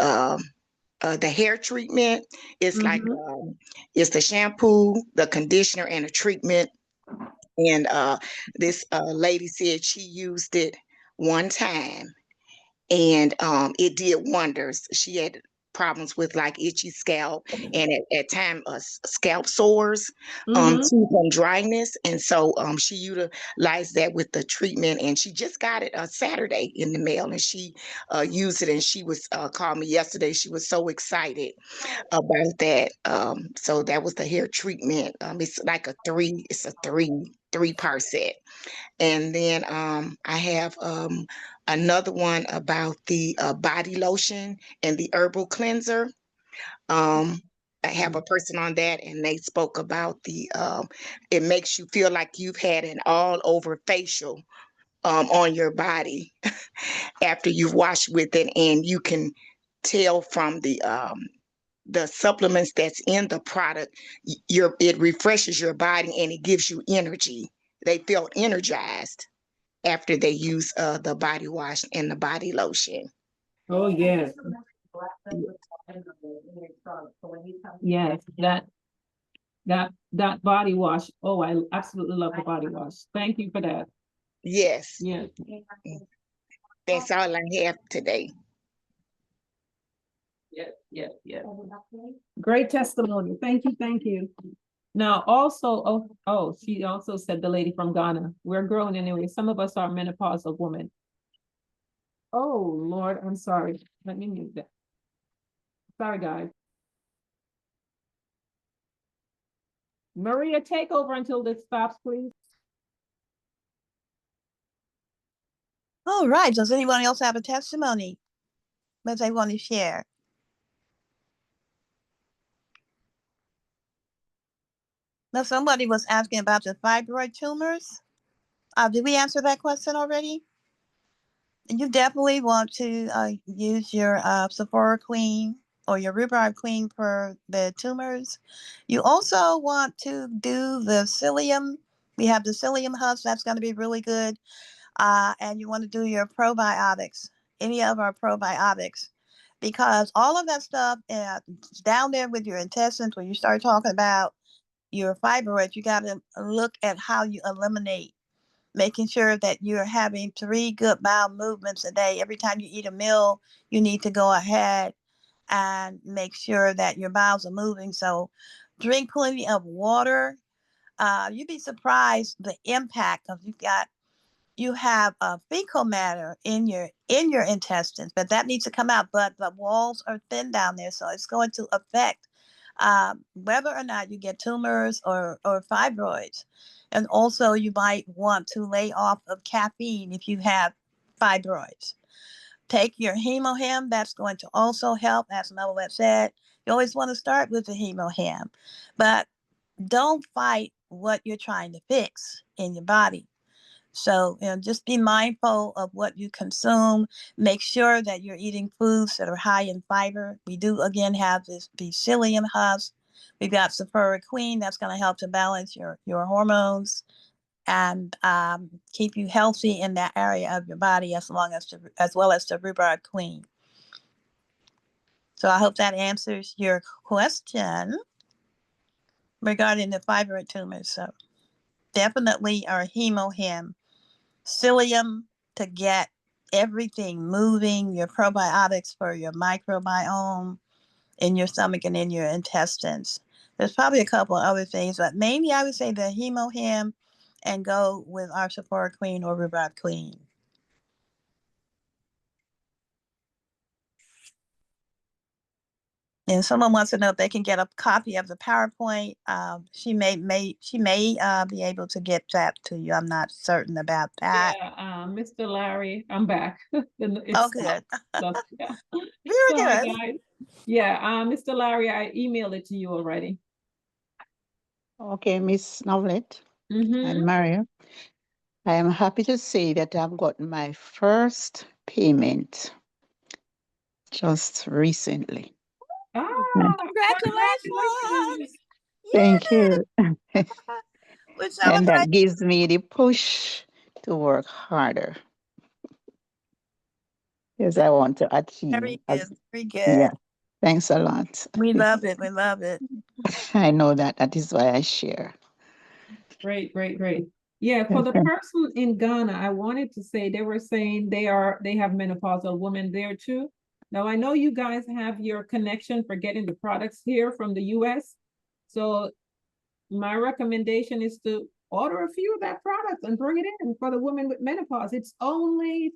hair treatment. It's like it's the shampoo, the conditioner, and a treatment. And this lady said she used it one time and it did wonders. She had problems with like itchy scalp and at time scalp sores too, from dryness, and so she utilized that with the treatment, and she just got it Saturday in the mail, and she used it, and she was called me yesterday. She was so excited about that. So that was the hair treatment. It's like it's a three part set. And then I have another one about the body lotion and the herbal cleanser. I have a person on that, and they spoke about it makes you feel like you've had an all over facial on your body after you've washed with it, and you can tell from the supplements that's in the product, it refreshes your body and it gives you energy. They felt energized after they use the body wash and the body lotion. Oh yes. Yes, that body wash. Oh, I absolutely love the body wash. Thank you for that. Yes, Yes. that's all I have today. Yes. Great testimony. Thank you, thank you. Now also, she also said, the lady from Ghana, we're growing anyway. Some of us are menopausal women. Oh, Lord, I'm sorry. Let me mute that. Sorry, guys. Maria, take over until this stops, please. All right. Does anyone else have a testimony that they want to share? Now, somebody was asking about the fibroid tumors. Did we answer that question already? You definitely want to use your Sephora Queen or your rhubarb queen for the tumors. You also want to do the psyllium. We have the psyllium husk. That's going to be really good. And you want to do your probiotics, any of our probiotics, because all of that stuff down there with your intestines, when you start talking about your fibroids, you got to look at how you eliminate making sure that you're having 3 good bowel movements a day. Every time you eat a meal, you need to go ahead and make sure that your bowels are moving. So drink plenty of water. You'd be surprised the impact of you have fecal matter in your intestines, but that needs to come out. But the walls are thin down there, so it's going to affect whether or not you get tumors or fibroids. And also, you might want to lay off of caffeine if you have fibroids. Take your hemohem. That's going to also help. As Novelette said, you always want to start with the hemohem, but don't fight what you're trying to fix in your body. So, just be mindful of what you consume. Make sure that you're eating foods that are high in fiber. We do, again, have the psyllium husk. We've got Sephora Queen. That's going to help to balance your hormones and keep you healthy in that area of your body, as well as the rhubarb queen. So I hope that answers your question regarding the fibroid tumors. So definitely our hemohem. Psyllium to get everything moving, your probiotics for your microbiome in your stomach and in your intestines. There's probably a couple of other things, but mainly I would say the hemohem and go with our Sephora Queen or rhubarb queen. And someone wants to know if they can get a copy of the PowerPoint. She may be able to get that to you. I'm not certain about that. Yeah, Mr. Larry, I'm back. Oh, good. Yeah. Very Sorry, good. guys. Yeah, Mr. Larry, I emailed it to you already. Okay, Miss Novelette Mm-hmm. and Mario, I am happy to say that I've gotten my first payment just recently. Congratulations. Thank you. We And celebrate. that gives me the push to work harder. Because I want to achieve. Very good. Very good. Yeah. Thanks a lot. We love it. We love it. I know that is why I share. Great. Yeah, for the person in Ghana, I wanted to say they were saying they have menopausal women there too. Now I know you guys have your connection for getting the products here from the US. So my recommendation is to order a few of that product and bring it in for the women with menopause. It's only,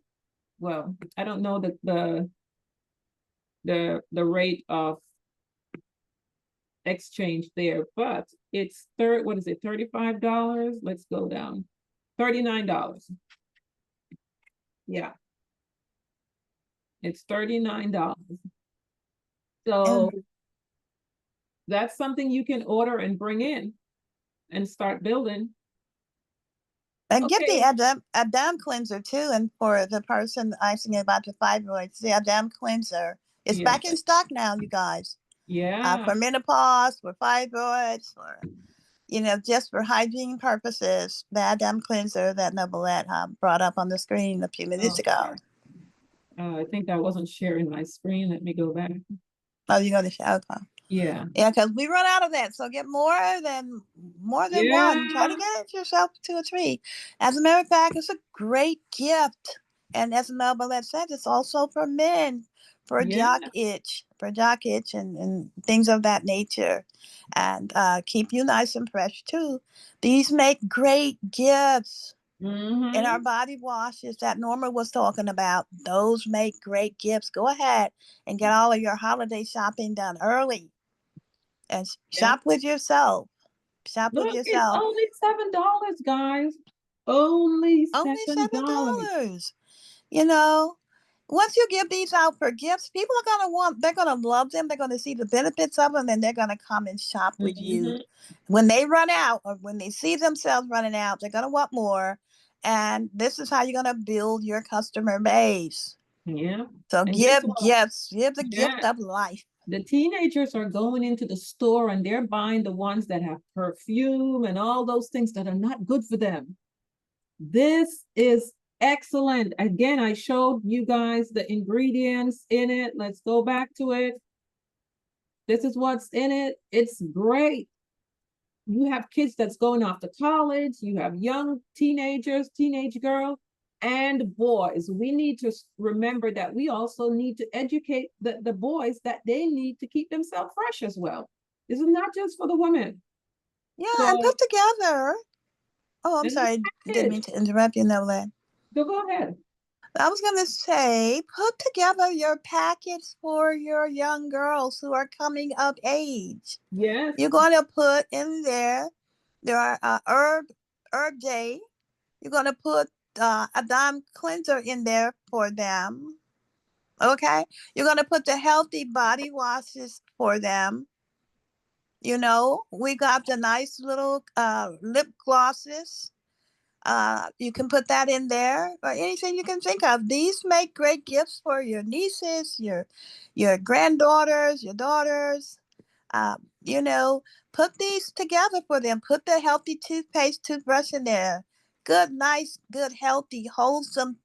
well, I don't know the rate of exchange there, but it's $35. Let's go down. $39. Yeah. It's $39. So that's something you can order and bring in and start building. And get the Adam cleanser too. And for the person asking about the fibroids, the Adam cleanser is back in stock now, you guys. Yeah. For menopause, for fibroids, for just for hygiene purposes, the Adam cleanser that Novelette brought up on the screen a few minutes ago. I think I wasn't sharing my screen. Let me go back. Oh, you're going to share? Okay. Yeah. Yeah, because we run out of that. So get more than one. Try to get yourself 2 or 3. As a matter of fact, it's a great gift. And as Novelette said, it's also for men, for jock itch, and things of that nature. And keep you nice and fresh too. These make great gifts. And our body washes that Norma was talking about, those make great gifts. Go ahead and get all of your holiday shopping done early. And shop with yourself. Look, it's only $7, guys. Only $7. Once you give these out for gifts, people are they're gonna love them. They're gonna see the benefits of them, and they're gonna come and shop with you. When they run out, or when they see themselves running out, they're gonna want more. And this is how you're gonna build your customer base. Yeah. So give gifts. Give the gift of life. The teenagers are going into the store and they're buying the ones that have perfume and all those things that are not good for them. This is excellent. Again, I showed you guys the ingredients in it. Let's go back to it. This is what's in it. It's great. you have kids that's going off to college, you have young teenagers, teenage girls, and boys. We need to remember that we also need to educate the boys that they need to keep themselves fresh as well. This is not just for the women. Yeah, So, and put together. Oh, I'm and sorry. Didn't mean to interrupt you, Novelette. go ahead. I was going to say, put together your package for your young girls who are coming of age. Yes. You're going to put in there are herb day. You're going to put a dime cleanser in there for them. Okay. You're going to put the healthy body washes for them. You know, we got the nice little lip glosses. You can put that in there, or anything you can think of. These make great gifts for your nieces, your granddaughters, your daughters. You know, put these together for them. Put the healthy toothpaste, toothbrush in there. Good, nice, good, healthy, wholesome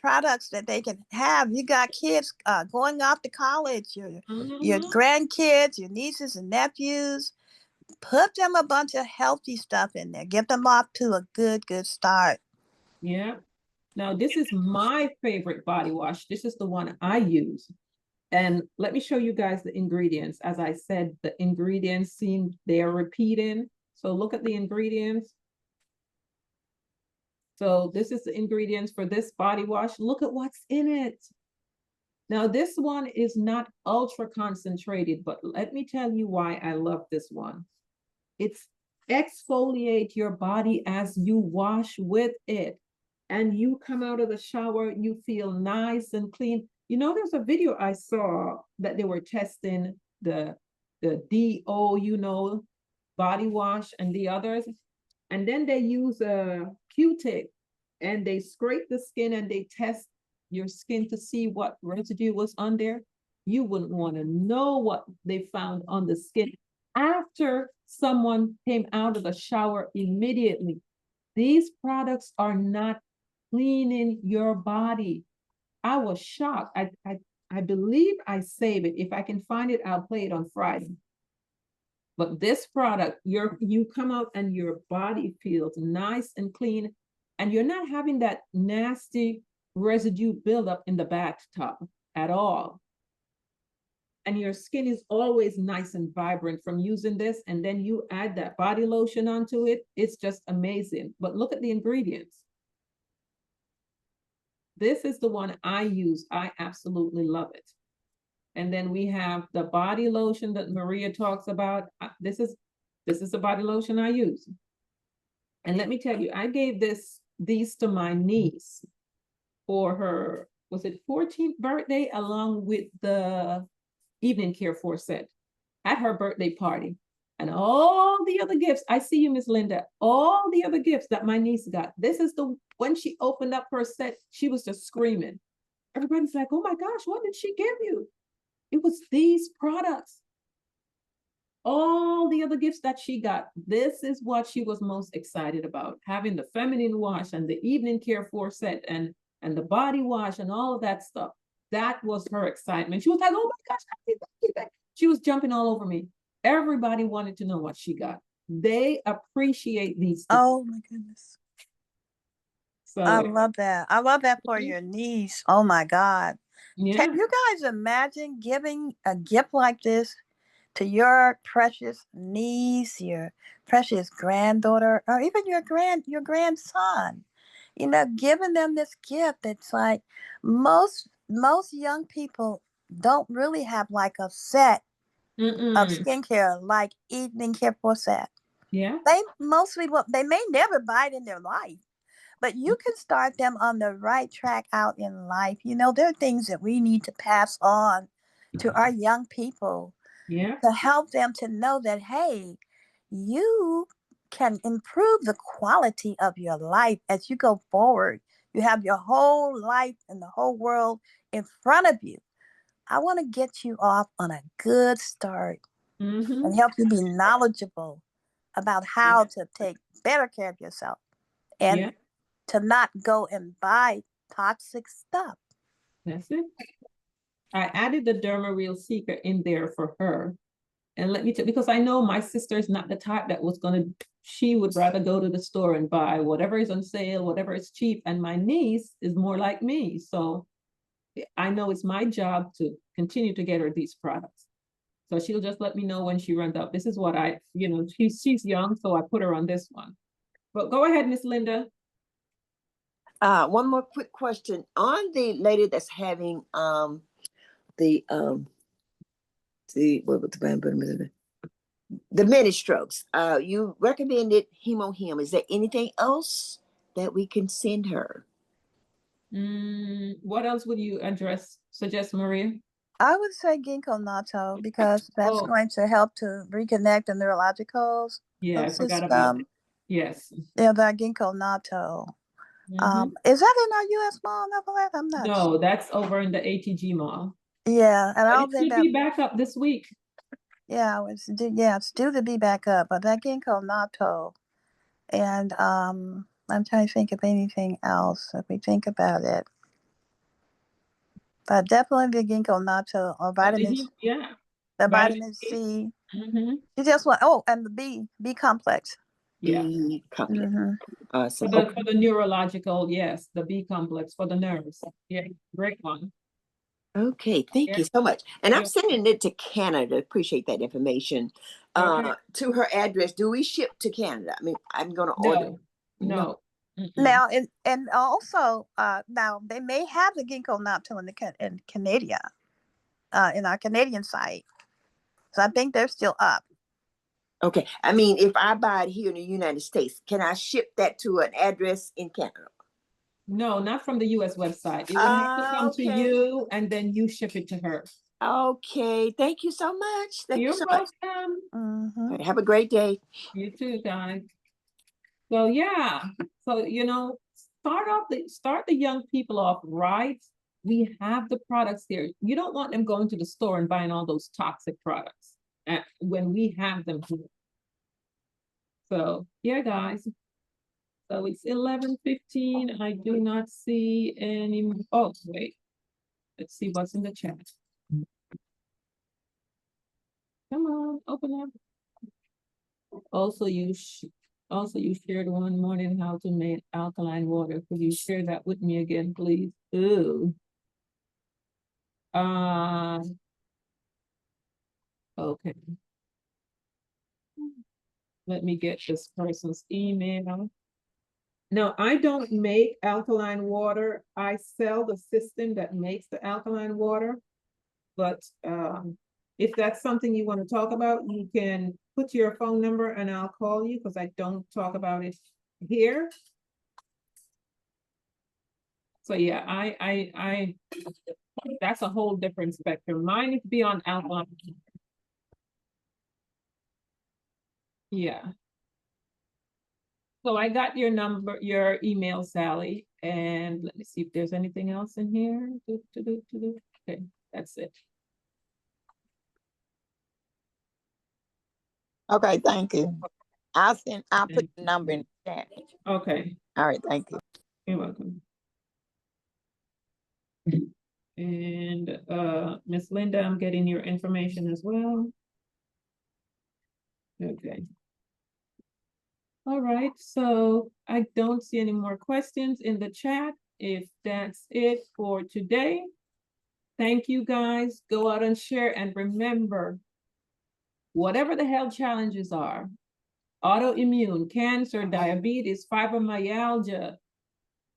products that they can have. You got kids going off to college, your grandkids, your nieces and nephews. Put them a bunch of healthy stuff in there. Get them off to a good start. Yeah. Now, this is my favorite body wash. This is the one I use. And let me show you guys the ingredients. As I said, the ingredients seem they are repeating. So look at the ingredients. So this is the ingredients for this body wash. Look at what's in it. Now, this one is not ultra concentrated, but let me tell you why I love this one. It's exfoliate your body as you wash with it. And you come out of the shower, you feel nice and clean. You know, there's a video I saw that they were testing the DO, you know, body wash and the others. And then they use a Q-tip and they scrape the skin and they test your skin to see what residue was on there. You wouldn't want to know what they found on the skin after someone came out of the shower immediately. These products are not cleaning your body. I was shocked. I believe I save it. If I can find it, I'll play it on Friday. But this product, you come out and your body feels nice and clean, and you're not having that nasty residue buildup in the bathtub at all. And your skin is always nice and vibrant from using this. And then you add that body lotion onto it. It's just amazing. But look at the ingredients. This is the one I use. I absolutely love it. And then we have the body lotion that Maria talks about. This is the body lotion I use. And let me tell you, I gave these to my niece for her, was it 14th birthday, along with the evening care for set at her birthday party. And all the other gifts, I see you, Miss Linda, all the other gifts that my niece got. This is when she opened up her set, she was just screaming. Everybody's like, oh my gosh, what did she give you? It was these products. All the other gifts that she got, this is what she was most excited about. Having the feminine wash and the evening care for set and the body wash and all of that stuff. That was her excitement. She was like, oh my gosh, she was jumping all over me. Everybody wanted to know what she got. They appreciate these things. Oh my goodness. So I love that. I love that for your niece. Oh my God. Yeah. Can you guys imagine giving a gift like this to your precious niece, your precious granddaughter, or even your grandson? You know, giving them this gift. It's like most young people don't really have like a set of skincare like evening care for set. Yeah. They mostly they may never buy it in their life. But you can start them on the right track out in life. You know, there are things that we need to pass on to our young people to help them to know that, hey, you can improve the quality of your life as you go forward. You have your whole life and the whole world in front of you. I want to get you off on a good start and help you be knowledgeable about how to take better care of yourself. And to not go and buy toxic stuff. That's it. I added the Derma Real Seeker in there for her. And let me tell, because I know my sister is not the type that was gonna, she would rather go to the store and buy whatever is on sale, whatever is cheap. And my niece is more like me. So I know it's my job to continue to get her these products. So she'll just let me know when she runs out. This is what I, you know, she's young, so I put her on this one. But go ahead, Miss Linda. One more quick question on the lady that's having the what was the mini strokes. You recommended hemohim. Is there anything else that we can send her? What else would you suggest, Maria? I would say ginkgo natto because that's going to help to reconnect the neurological Yeah, I forgot about system. it. Yes. Yeah, that ginkgo natto. Is that in our U.S. mall, Novelette? I'm not No, sure. that's over in the ATG mall. Yeah, and I But don't it think should that. be back up this week. Yeah, it's due to be back up, but that ginkgo natto, and I'm trying to think of anything else if we think about it. But definitely the ginkgo natto or vitamins. Yeah. The vitamin C. Mm-hmm. You just want and the B complex. Yeah. B complex. For the neurological, yes, the B complex for the nerves. Yeah, great one. Okay, thank you so much. And I'm sending it to Canada. Appreciate that information. To her address. Do we ship to Canada? I mean, I'm gonna order. No. Now and also now they may have the ginkgo natto in Canada, in our Canadian site. So I think they're still up. Okay. I mean, if I buy it here in the United States, can I ship that to an address in Canada? No, not from the US website. It would have to come to you and then you ship it to her. Okay. Thank you so much. Thank you so much. Mm-hmm. Right, have a great day. You too, guys. So yeah. So start the young people off right. We have the products there. You don't want them going to the store and buying all those toxic products when we have them here. So yeah, guys. So it's 11:15. I do not see any. Oh, wait. Let's see what's in the chat. Come on, open up. Also, you shared one morning how to make alkaline water. Could you share that with me again, please? Ooh. Okay. Let me get this person's email. No, I don't make alkaline water. I sell the system that makes the alkaline water. But if that's something you want to talk about, you can put your phone number and I'll call you because I don't talk about it here. So yeah, I that's a whole different spectrum. Mine is beyond alkaline. Yeah. So I got your number, your email, Sally, and let me see if there's anything else in here. Okay, that's it. Okay, thank you. I'll put the number in the chat. Okay. All right, thank you. You're welcome. And Miss Linda, I'm getting your information as well. Okay. All right, so I don't see any more questions in the chat. If that's it for today, thank you guys. Go out and share and remember, whatever the health challenges are, autoimmune, cancer, diabetes, fibromyalgia,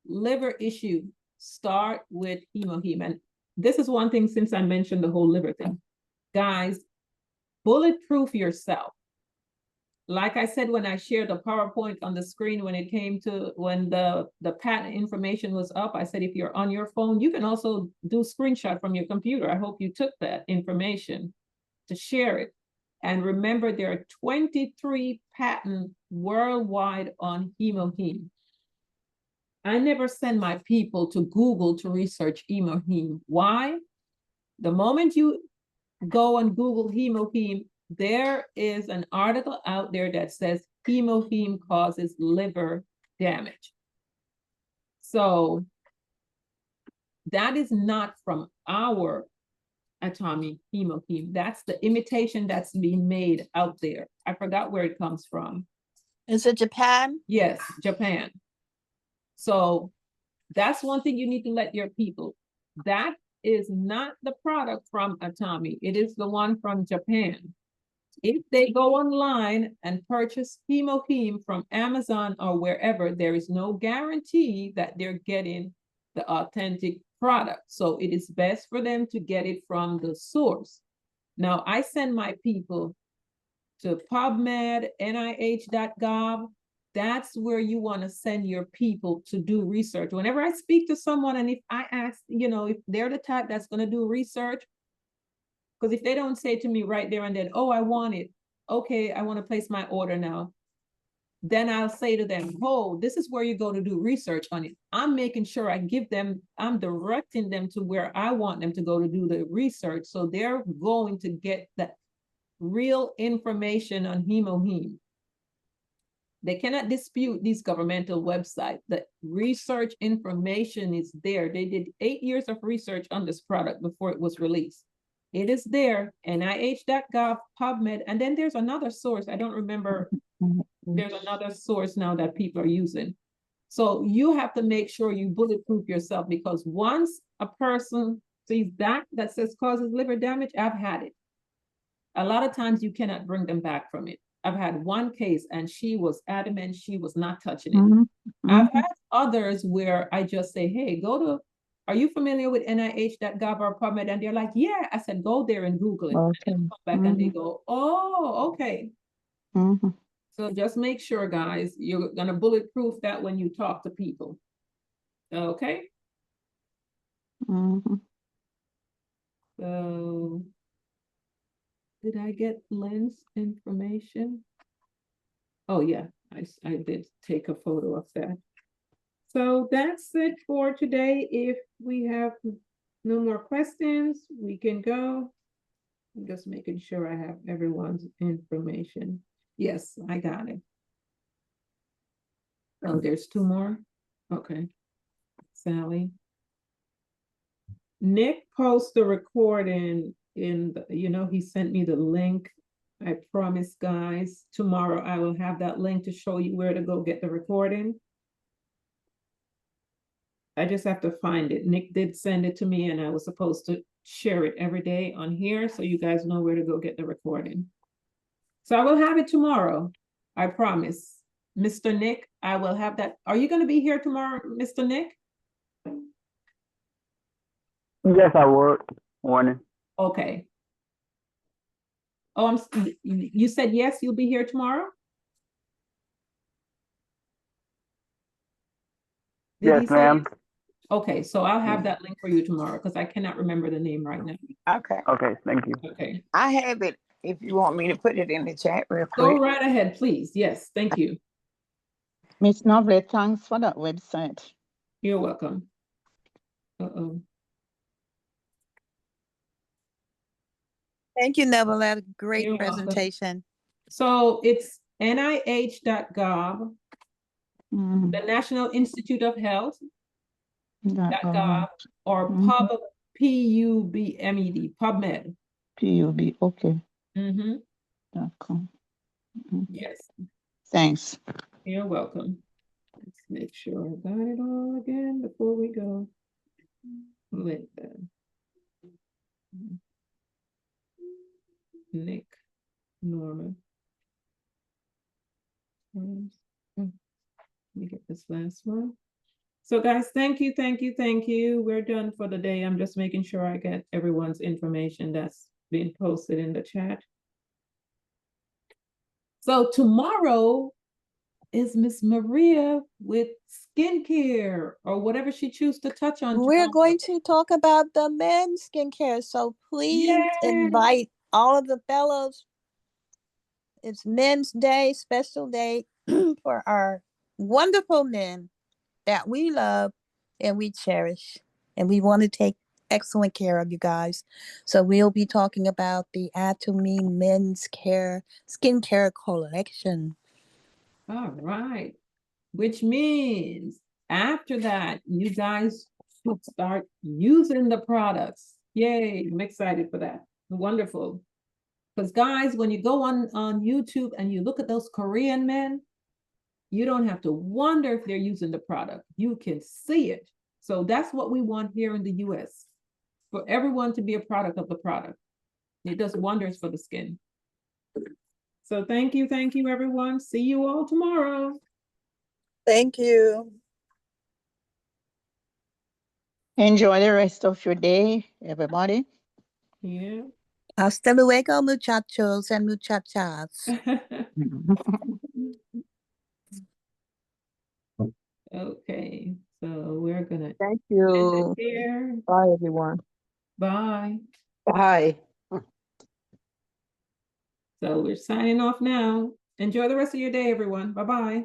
liver issue, start with hemoheme. And this is one thing since I mentioned the whole liver thing. Guys, bulletproof yourself. Like I said, when I shared the PowerPoint on the screen, when it came to when the patent information was up, I said, if you're on your phone, you can also do screenshot from your computer. I hope you took that information to share it. And remember, there are 23 patents worldwide on hemoheme. I never send my people to Google to research hemoheme. Why? The moment you go and Google hemoheme, there is an article out there that says hemoheme causes liver damage. So that is not from our Atomy Hemoheme. That's the imitation that's being made out there. I forgot where it comes from. Is it Japan? Yes, Japan. So that's one thing you need to let your people. That is not the product from Atomy. It is the one from Japan. If they go online and purchase Hemoheme from Amazon or wherever, there is no guarantee that they're getting the authentic product. So it is best for them to get it from the source. Now, I send my people to PubMed, NIH.gov. That's where you want to send your people to do research. Whenever I speak to someone, and if I ask, you know, if they're the type that's going to do research, because if they don't say to me right there and then, oh, I want it, okay, I want to place my order now, then I'll say to them, oh, this is where you go to do research on it. I'm making sure I give them, I'm directing them to where I want them to go to do the research. So they're going to get that real information on Hemoheme. They cannot dispute these governmental websites. The research information is there. They did 8 years of research on this product before it was released. It is there, NIH.gov, PubMed, and then there's another source. I don't remember. There's another source now that people are using. So you have to make sure you bulletproof yourself, because once a person sees that says causes liver damage, I've had it. A lot of times you cannot bring them back from it. I've had one case and she was adamant she was not touching it. I've had others where I just say, hey, go to, are you familiar with NIH.gov or PubMed? And they're like, yeah. I said, go there and Google it. Okay. And come back and they go, oh, okay. So just make sure, guys, you're going to bulletproof that when you talk to people. Okay? So did I get Lynn's information? Oh, yeah, I did take a photo of that. So that's it for today. If we have no more questions, we can go. I'm just making sure I have everyone's information. Yes, I got it. Oh, there's 2 more? Okay. Sally. Nick posted the recording in the, you know, he sent me the link. I promise, guys, tomorrow I will have that link to show you where to go get the recording. I just have to find it. Nick did send it to me and I was supposed to share it every day on here so you guys know where to go get the recording. So I will have it tomorrow. I promise. Mr. Nick, I will have that. Are you going to be here tomorrow, Mr. Nick? Yes, I would. Morning. Okay. Oh, you said yes, you'll be here tomorrow? Did Yes, he say ma'am. yes? Okay, so I'll have that link for you tomorrow because I cannot remember the name right now. Okay. Okay, thank you. Okay. I have it if you want me to put it in the chat real Go quick. right ahead, please. Yes, thank you. Miss Novelette, thanks for that website. You're welcome. Uh-oh. Thank you, Novelette. Great You're welcome. presentation. So it's NIH.gov, the National Institute of Health, .gov, or PubMed, PubMed. PUB, okay. .com. Yes. Thanks. You're welcome. Let's make sure I got it all again before we go. Nick, Norman. Let me get this last one. So guys, thank you, thank you, thank you. We're done for the day. I'm just making sure I get everyone's information that's been posted in the chat. So tomorrow is Miss Maria with skincare or whatever she chooses to touch on. We're going to talk about the men's skincare. So please invite all of the fellows. It's Men's Day, special day for our wonderful men that we love and we cherish. And we want to take excellent care of you guys. So we'll be talking about the Atomy Men's Care Skincare Collection. All right. Which means after that, you guys should start using the products. Yay, I'm excited for that. Wonderful. Because guys, when you go on YouTube and you look at those Korean men, you don't have to wonder if they're using the product. You can see it. So that's what we want here in the US, for everyone to be a product of the product. It does wonders for the skin. So thank you, everyone. See you all tomorrow. Thank you. Enjoy the rest of your day, everybody. Yeah. Hasta luego, muchachos and muchachas. Okay, so we're gonna Thank end it you. here. Bye, everyone. Bye. Bye. So we're signing off now. Enjoy the rest of your day, everyone. Bye-bye.